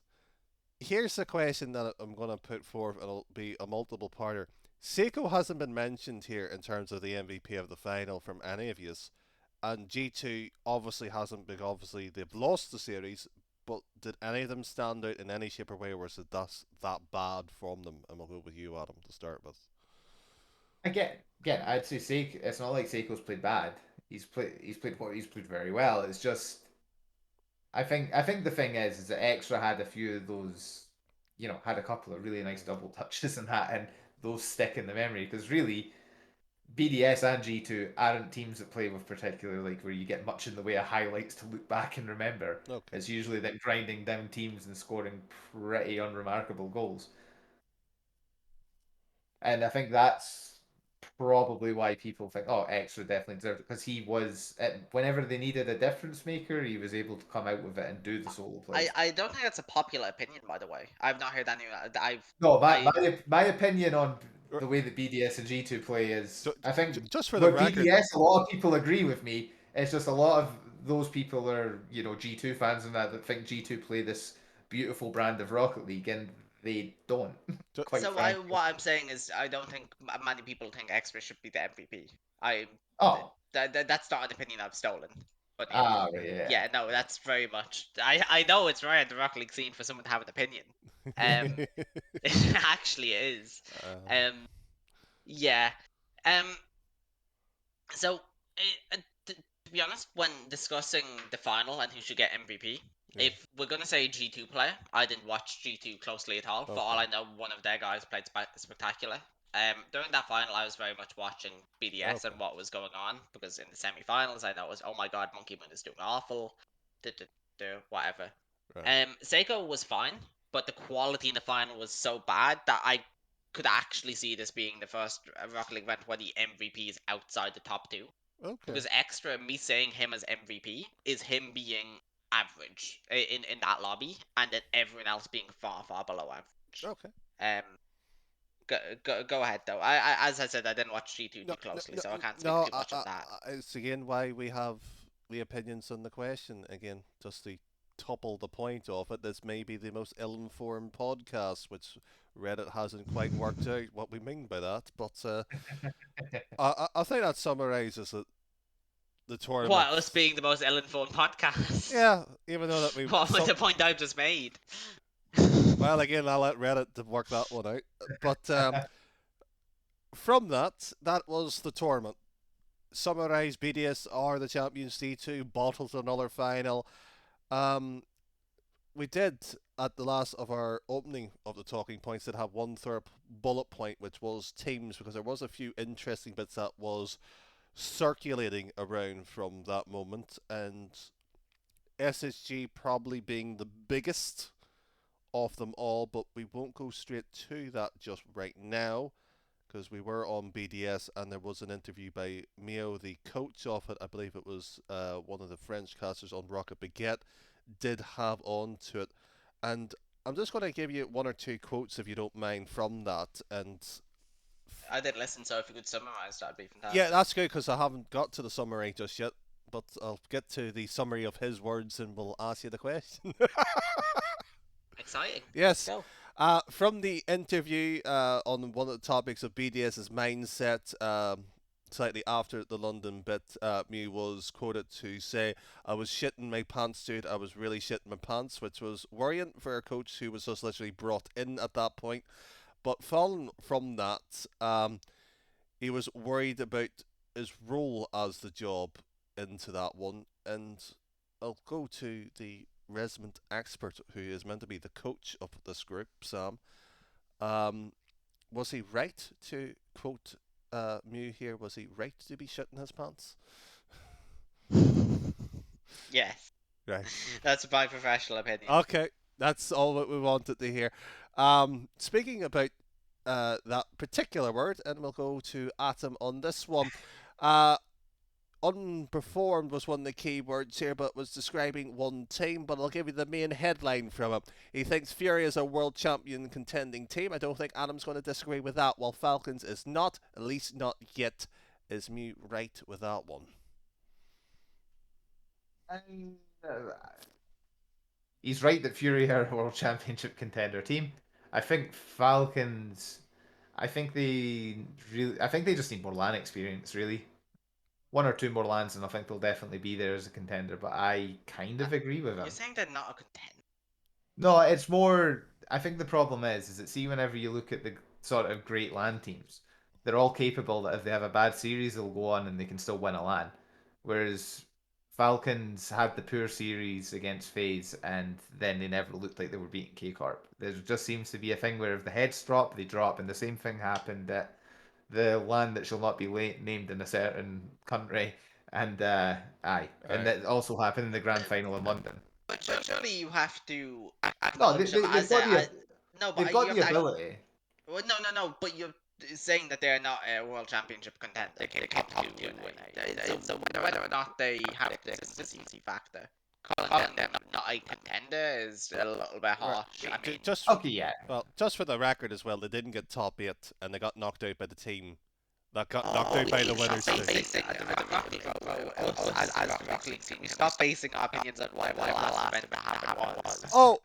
here's a question that I'm going to put forth, and it'll be a multiple parter. Seiko hasn't been mentioned here in terms of the MVP of the final from any of yous, and G2 obviously hasn't, because obviously they've lost the series. But did any of them stand out in any shape or way, or was it that bad from them? And we'll go with you, Adam, to start with. Again, I'd say Seiko. It's not like Seiko's played bad. He's played very well. It's just I think the thing is that Extra had a few of those, had a couple of really nice double touches and that, and those stick in the memory because really BDS and G2 aren't teams that play with particular like where you get much in the way of highlights to look back and remember. Okay. It's usually them grinding down teams and scoring pretty unremarkable goals. And I think that's probably why people think, oh, Extra definitely deserved it because he was, whenever they needed a difference maker, he was able to come out with it and do the solo plays. I don't think that's a popular opinion, by the way. I've not heard anyone. No, I my opinion on the way that BDS and G2 play is, I think Just for the with record, BDS, a lot of people agree with me. It's just a lot of those people are, G2 fans and that think G2 play this beautiful brand of Rocket League, and they don't, quite so frankly. what I'm saying is I don't think many people think Extra should be the MVP. I Oh, that's not an opinion I've stolen. But right, yeah. yeah, no, that's very much. I know it's rare in the Rocket League scene for someone to have an opinion. Um, it actually is. Um, yeah. Um, so to be honest, when discussing the final and who should get MVP, yeah. if we're gonna say G2 player, I didn't watch G2 closely at all. For all Okay. I know, one of their guys played spectacular. During that final, I was very much watching BDS Okay. and what was going on because in the semi-finals, I know it was oh my god, Monkey Moon is doing awful, whatever. Right. Seiko was fine, but the quality in the final was so bad that I could actually see this being the first Rocket League event where the MVP is outside the top two. Okay. Because Extra, me saying him as MVP is him being average in that lobby, and then everyone else being far below average. Okay. Um, go ahead though. As I said, I didn't watch G2 too closely, so I can't speak no. too much on that. It's again why we have the opinions on the question. Again, just to topple the point of it, this may be the most ill-informed podcast, which Reddit hasn't quite worked out what we mean by that. But I think that summarizes it. The tournament. What, us being the most ill-informed podcast? Yeah, even though that we. What was the point I just made? Well, again, I'll let Reddit to work that one out. But from that was the tournament. Summarize: BDS are the champions. D2 bottles another final. We did at the last of our opening of the talking points did have one third bullet point, which was teams, because there was a few interesting bits that was circulating around from that moment, and SSG probably being the biggest of them all, but we won't go straight to that just right now because we were on BDS and there was an interview by Mio, the coach of it. I believe it was one of the French casters on Rocket Baguette, did have on to it. And I'm just going to give you one or two quotes, if you don't mind, from that. And I didn't listen, so if you could summarize, that'd be fantastic. yeah, that's good because I haven't got to the summary just yet. But I'll get to the summary of his words and we'll ask you the question. Exciting. Yes. Go. From the interview on one of the topics of BDS's mindset, slightly after the London bit, Mew was quoted to say, "I was shitting my pants, dude. I was really shitting my pants," which was worrying for a coach who was just literally brought in at that point. But following from that, he was worried about his role as the job into that one. And I'll go to the resident expert who is meant to be the coach of this group, Sam. Was he right to quote Mew here? Was he right to be shitting his pants? Yes. Right. That's my professional opinion. Okay, that's all that we wanted to hear. Speaking about that particular word, and we'll go to Atom on this one. unperformed was one of the key words here, but was describing one team. But I'll give you the main headline from him. He thinks Fury is a world champion contending team. I don't think Adam's going to disagree with that, while Falcons is not, at least not yet. Is Mew right with that one? He's right that Fury are a world championship contender team. I think Falcons. I think they just need more LAN experience, really. One or two more LANs, and I think they'll definitely be there as a contender. But I kind of agree with him. You're saying they're not a contender? No, it's more. I think the problem is that see, whenever you look at the sort of great LAN teams, they're all capable that if they have a bad series, they'll go on and they can still win a LAN. Whereas Falcons had the poor series against FaZe, and then they never looked like they were beating K Corp. There just seems to be a thing where if the heads drop, they drop, and the same thing happened at the land that shall not be named in a certain country, and and that also happened in the grand final in London. But surely you have to No, acknowledge them as no, they've but got you the have to. ability. Well, no. But you're saying that they're not a world championship contender. They came top two in a. So whether or not they have the consistency factor, calling them not a contender is a little bit harsh. I mean, Just Okay, yeah. well, just for the record as well, they didn't get top 8, and they got knocked out by the team that got knocked out by the winners too. We stop basing our opinions on why the last event happened was. Oh,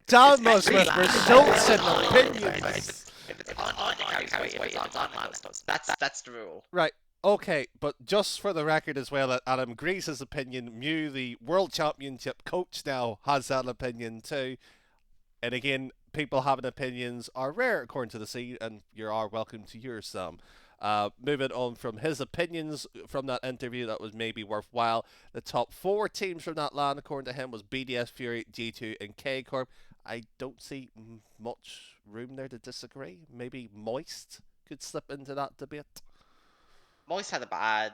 damn us with results and opinions. If it's on, it carries weight. If it's on, it goes. That's the rule. Right. Okay, but just for the record as well, Adam agrees his opinion. Mew, the world championship coach now, has that opinion too. And again, people having opinions are rare according to the scene, and you are welcome to yours, Sam. Moving on from his opinions from that interview, that was maybe worthwhile. The top 4 teams from that LAN, according to him, was BDS, Fury, G2, and K Corp. I don't see much room there to disagree. Maybe Moist could slip into that debate. Moist had a bad.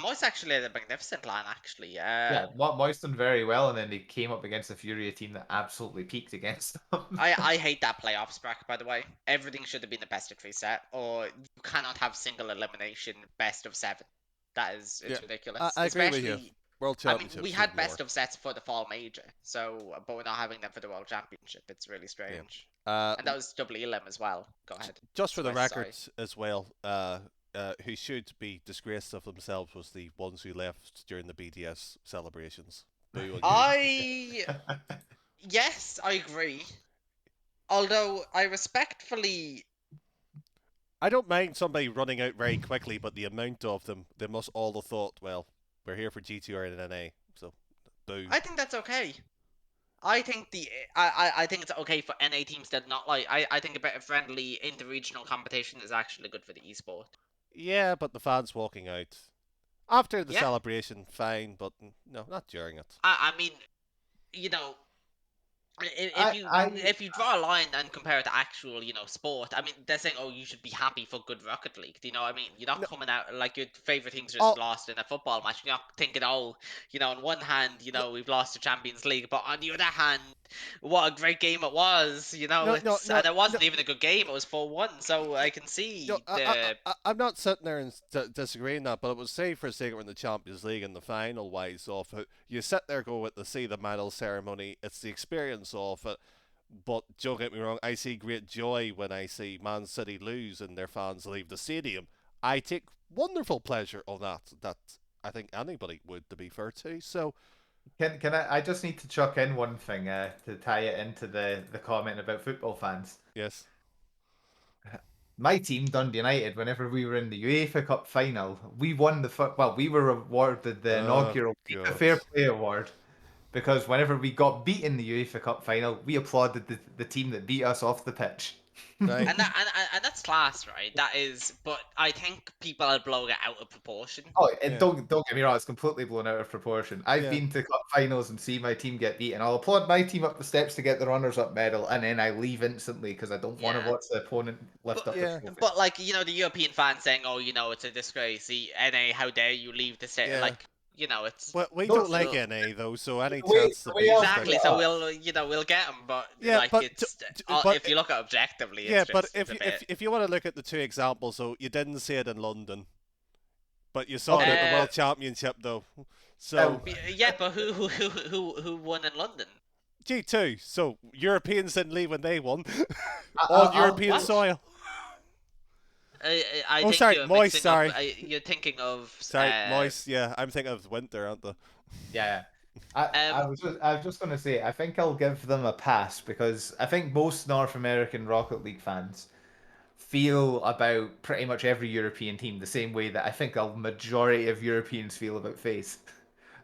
Moist actually had a magnificent line, actually. Yeah, Moist done very well, and then they came up against a Fury team that absolutely peaked against them. I hate that playoffs bracket, by the way. Everything should have been the best of 3 set, or you cannot have single elimination best of 7. That is ridiculous. I agree with you. World Championship. We had best of sets for the fall major, but we're not having them for the World Championship. It's really strange. And that was double elim as well. Go ahead. Just for the record as well, who should be disgraced of themselves was the ones who left during the BDS celebrations. Yes, I agree. Although I respectfully. I don't mind somebody running out very quickly, but the amount of them, they must all have thought, well, we're here for GTR and NA, so boo. I think that's okay. I think I think it's okay for NA teams that not like. I think a bit of friendly inter-regional competition is actually good for the esport. Yeah, but the fans walking out after the celebration, fine, but no, not during it. I mean, you know, if you draw a line and compare it to actual, sport, I mean, they're saying, oh, you should be happy for good Rocket League. Do you know what I mean? You're not coming out like your favorite things just lost in a football match. You're not thinking, oh, on one hand, we've lost the Champions League, but on the other hand, what a great game it was. And it wasn't even a good game. It was 4-1, so I can see I'm not sitting there and disagreeing that, but I would say for a second we're in the Champions League in the final wise off it. You sit there go to see the medal ceremony. It's the experience of it. But don't get me wrong, I see great joy when I see Man City lose and their fans leave the stadium. I take wonderful pleasure on that. That I think anybody would, to be fair to. So. Can I just need to chuck in one thing to tie it into the comment about football fans. Yes. My team, Dundee United, whenever we were in the UEFA Cup final, we won we were awarded the inaugural Fair Play Award because whenever we got beat in the UEFA Cup final, we applauded the team that beat us off the pitch. Right. and that's class, right? That is, but I think people are blowing it out of proportion. Oh, don't get me wrong, it's completely blown out of proportion. I've been to cup finals and see my team get beaten. I'll applaud my team up the steps to get the runners-up medal, and then I leave instantly because I don't want to watch the opponent lift up the trophy. But like the European fans saying, "Oh, it's a disgrace." The NA, how dare you leave the state? Yeah. Like. It's. Well, we don't like NA though, so any chance to beat exactly. So we'll get them, but if you look at objectively, but if you want to look at the two examples, so you didn't see it in London, But you saw it at the Uh, World Championship, though. So Yeah, but who won in London? G2. So Europeans didn't leave when they won on I'll European What? soil. I Oh, think sorry, you're moist. mixing up. Sorry, You're thinking of. sorry, moist. Yeah, I'm thinking of winter, aren't they? Yeah. I was just going to say, I think I'll give them a pass because I think most North American Rocket League fans feel about pretty much every European team the same way that I think a majority of Europeans feel about FaZe.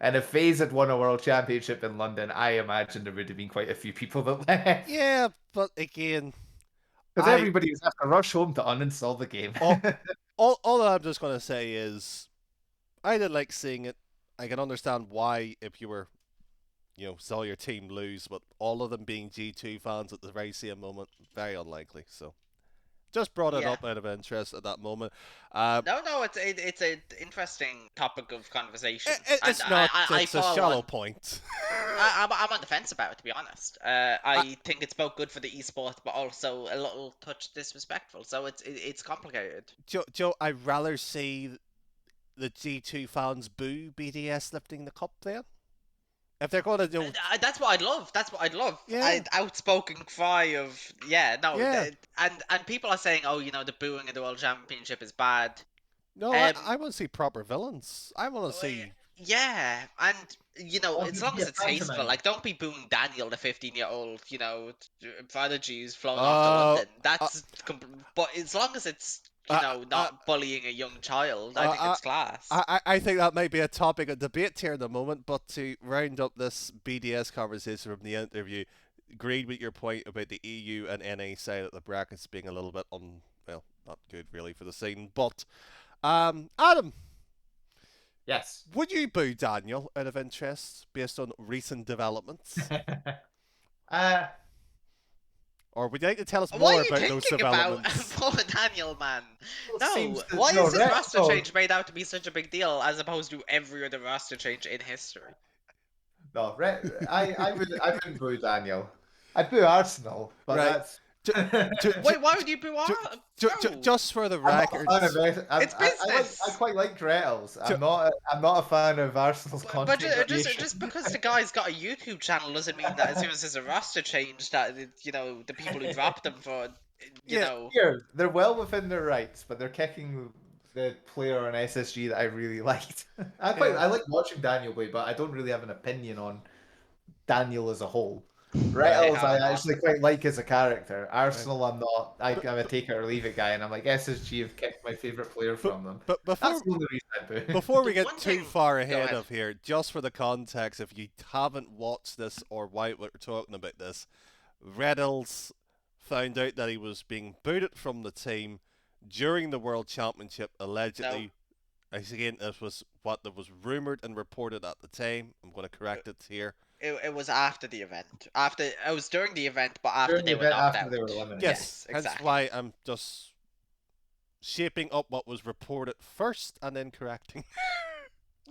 And if FaZe had won a world championship in London, I imagine there would have been quite a few people that left. Yeah, but again, Because I everybody was having to rush home to uninstall the game. all, all I'm just gonna say is I did like seeing it. I can understand why if you were, saw your team lose, but all of them being G2 fans at the very same moment, very unlikely. So just brought it Yeah. up out of interest at that moment. No, it's an interesting topic of conversation. It's And not. I It's a fall shallow on, point. I'm on the fence about it, to be honest. I think it's both good for the esport, but also a little touch disrespectful. So it's complicated. Joe, I'd rather see the G2 fans boo BDS lifting the cup then. If they're going to do, That's what I'd love. That's what I'd love. Yeah. Outspoken cry of no. Yeah. And people are saying, oh, the booing of the World Championship is bad. no, Um, I want to see proper villains. I want to see. Yeah, and as long as it's tasteful, Pantomime. like don't be booing Daniel, the 15-year-old, prodigy's flown off to Uh, London. But as long as it's not bullying a young child, I think it's class. I think that might be a topic of debate here in the moment, but to round up this BDS conversation from the interview, agreed with your point about the EU and NA side of the brackets being a little bit not good really for the scene. But Adam, Yes. would you boo Daniel out of interest based on recent developments? Or would you like to tell us What more are you about those thinking about, developments? poor Daniel, man? No, seems to- why no, is his Red- roster no. change made out to be such a big deal as opposed to every other roster change in history? No, I wouldn't boo Daniel. I'd boo Arsenal, but Right. that's. Wait, why would you boo Just for the I'm not record, a fan of It's business. I quite like Rettles. I'm not a fan of Arsenal's But content creation. just because the guy's got a YouTube channel doesn't mean that as soon as there's a roster change that the people who dropped him for Here, they're well within their rights, but they're kicking the player on SSG that I really liked. I like watching Daniel play, but I don't really have an opinion on Daniel as a whole. Rettles, how I not? actually quite like as a character. Arsenal, I'm not. I'm a take it or leave it guy, and I'm like SSG have kicked my favorite player from them. but before That's the only reason I boo. before we The get one too thing- far Go ahead ahead. of here, just for the context, if you haven't watched this or why we're talking about this, Reddles found out that he was being booted from the team during the World Championship, allegedly. Again, this was what that was rumored and reported at the time. I'm going to correct it here. It was after the event. It was during the event, but after During the they were event, knocked after out. they were eliminated. Yes, hence exactly. why I'm just shaping up what was reported first and then correcting.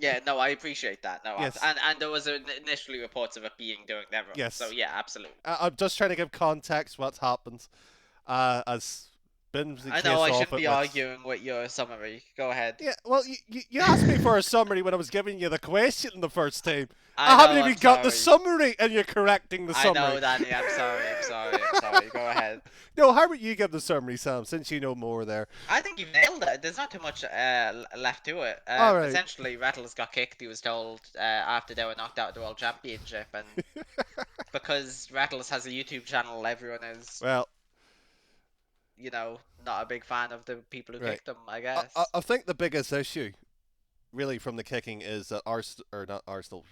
Yeah, no, I appreciate that. No, Yes. and there was initially reports of it being during the event. Yes. So yeah, absolutely. I'm just trying to give context what's happened. As been the I case know I of shouldn't it be with- arguing with your summary. Go ahead. Yeah, well, you asked me for a summary when I was giving you the question the first time. I know, haven't I'm even got the sorry. summary, and you're correcting the I summary. know, Danny. I'm sorry. Go ahead. No, how about you give the summary, Sam, since you know more there? I think you've nailed it. There's not too much left to it. All right. Essentially, Rattles got kicked, he was told, after they were knocked out of the World Championship. And because Rattles has a YouTube channel, everyone is, Well, not a big fan of the people who Right. kicked him, I guess. I think the biggest issue, really, from the kicking is that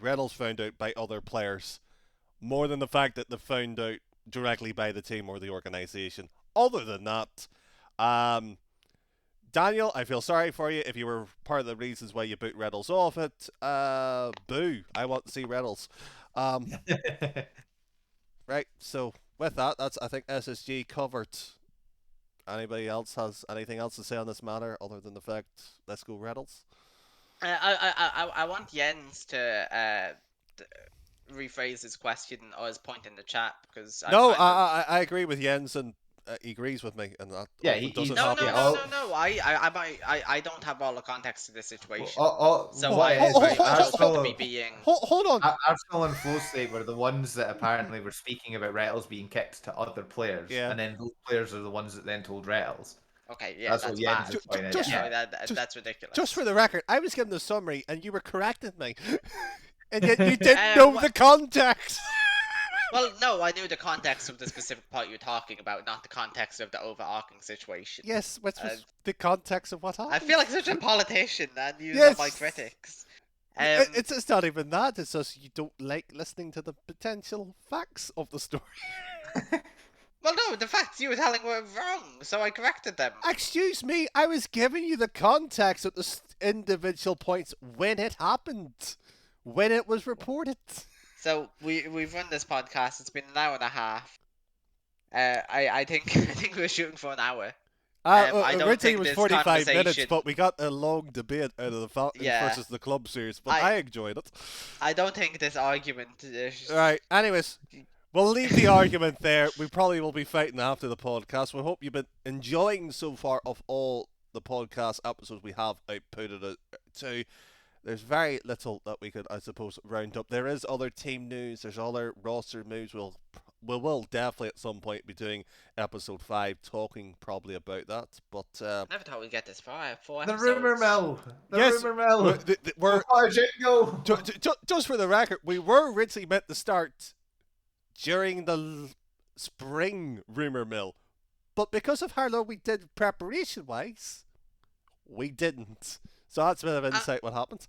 Reynolds found out by other players more than the fact that they found out directly by the team or the organization. Other than that, Daniel, I feel sorry for you if you were part of the reasons why you boot Reynolds off it. Boo! I want to see Reynolds. Right. So with that, that's I think SSG covered. Anybody else has anything else to say on this matter other than the fact let's go Reynolds? I want Jens to rephrase his question or his point in the chat because No, I agree with Jens, and he agrees with me, and that Yeah, often doesn't No, happen. no, Yeah, no, all- no, no. I don't have all the context of the situation. So what I it am is, very much open to Arsenal, me being. Hold on. Arsenal and Flow State were the ones that apparently were speaking about Rettles being kicked to other players, Yeah. and then those players are the ones that then told Rettles. Okay, yeah, That's that's what Jens bad. is pointing Just- out. Yeah, Yeah. that's ridiculous. Just for the record, I was giving the summary, and you were correcting me, and yet you didn't know the context. Well, no, I knew the context of the specific part you're talking about, not the context of the overarching situation. Yes, which was the context of what happened. I feel like such a politician and use Yes. all my critics. It's not even that. It's just you don't like listening to the potential facts of the story. Well, no, the facts you were telling were wrong, so I corrected them. Excuse me, I was giving you the context of the individual points when it happened, when it was reported. So we've run this podcast. It's been an hour and a half. I think we're shooting for an hour. I don't Originally think it was this 45 minutes, conversation- but we got a long debate out of the Falcons Yeah. versus the club series, but I enjoyed it. I don't think this argument. Right, anyways, we'll leave the argument there. We probably will be fighting after the podcast. We hope you've been enjoying so far of all the podcast episodes we have outputted to. There's very little that we could, I suppose, round up. There is other team news. There's other roster moves. We will definitely at some point be doing episode 5, talking probably about that. But Never thought we'd get this far. 4 The episodes. rumor mill. The yes, rumor mill. we're Oh, jingle. just for the record, we were originally meant to start during the spring rumor mill, but because of how long we did preparation wise, we didn't. So that's a bit of insight what happened.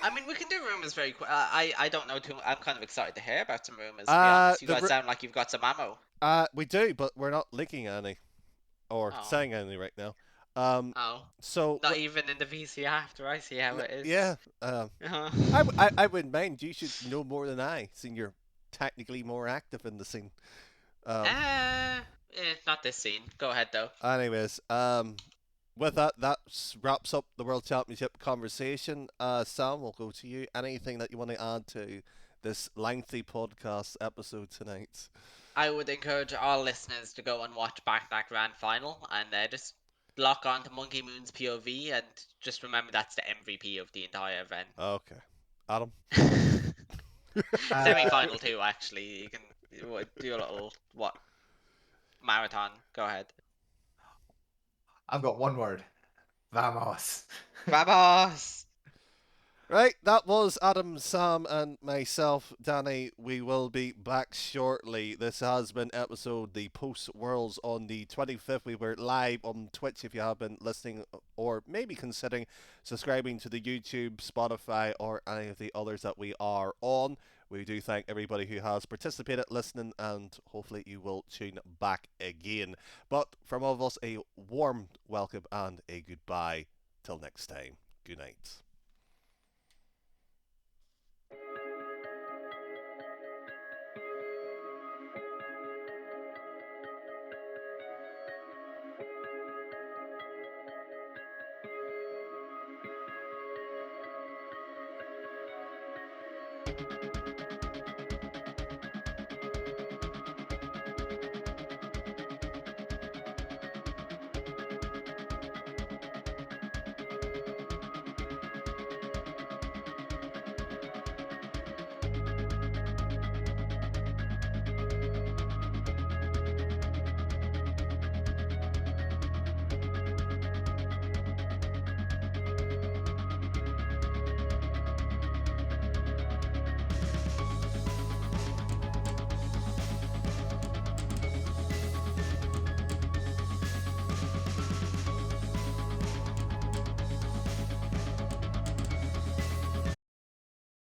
I mean, we can do rumors very quick. I don't know too. I'm kind of excited to hear about some rumors. To be honest, you guys sound like you've got some ammo. We do, but we're not leaking any or saying any right now. So not even in the VC after. I see how it is. Yeah. I wouldn't mind. You should know more than I, seeing you're technically more active in the scene. Not this scene. Go ahead though. Anyways, with that wraps up the World Championship conversation. Sam, we'll go to you. Anything that you want to add to this lengthy podcast episode tonight? I would encourage all listeners to go and watch back that grand final and just lock on to Monkey Moon's POV and just remember that's the MVP of the entire event. Okay. Adam? Semi-final too, actually. You can do a little, marathon. Go ahead. I've got one word. Vamos. Vamos! Right, that was Adam, Sam, and myself, Danny. We will be back shortly. This has been episode the Post Worlds on the 25th. We were live on Twitch if you have been listening or maybe considering subscribing to the YouTube, Spotify, or any of the others that we are on. We do thank everybody who has participated, listening, and hopefully you will tune back again. But from all of us, a warm welcome and a goodbye. Till next time, good night.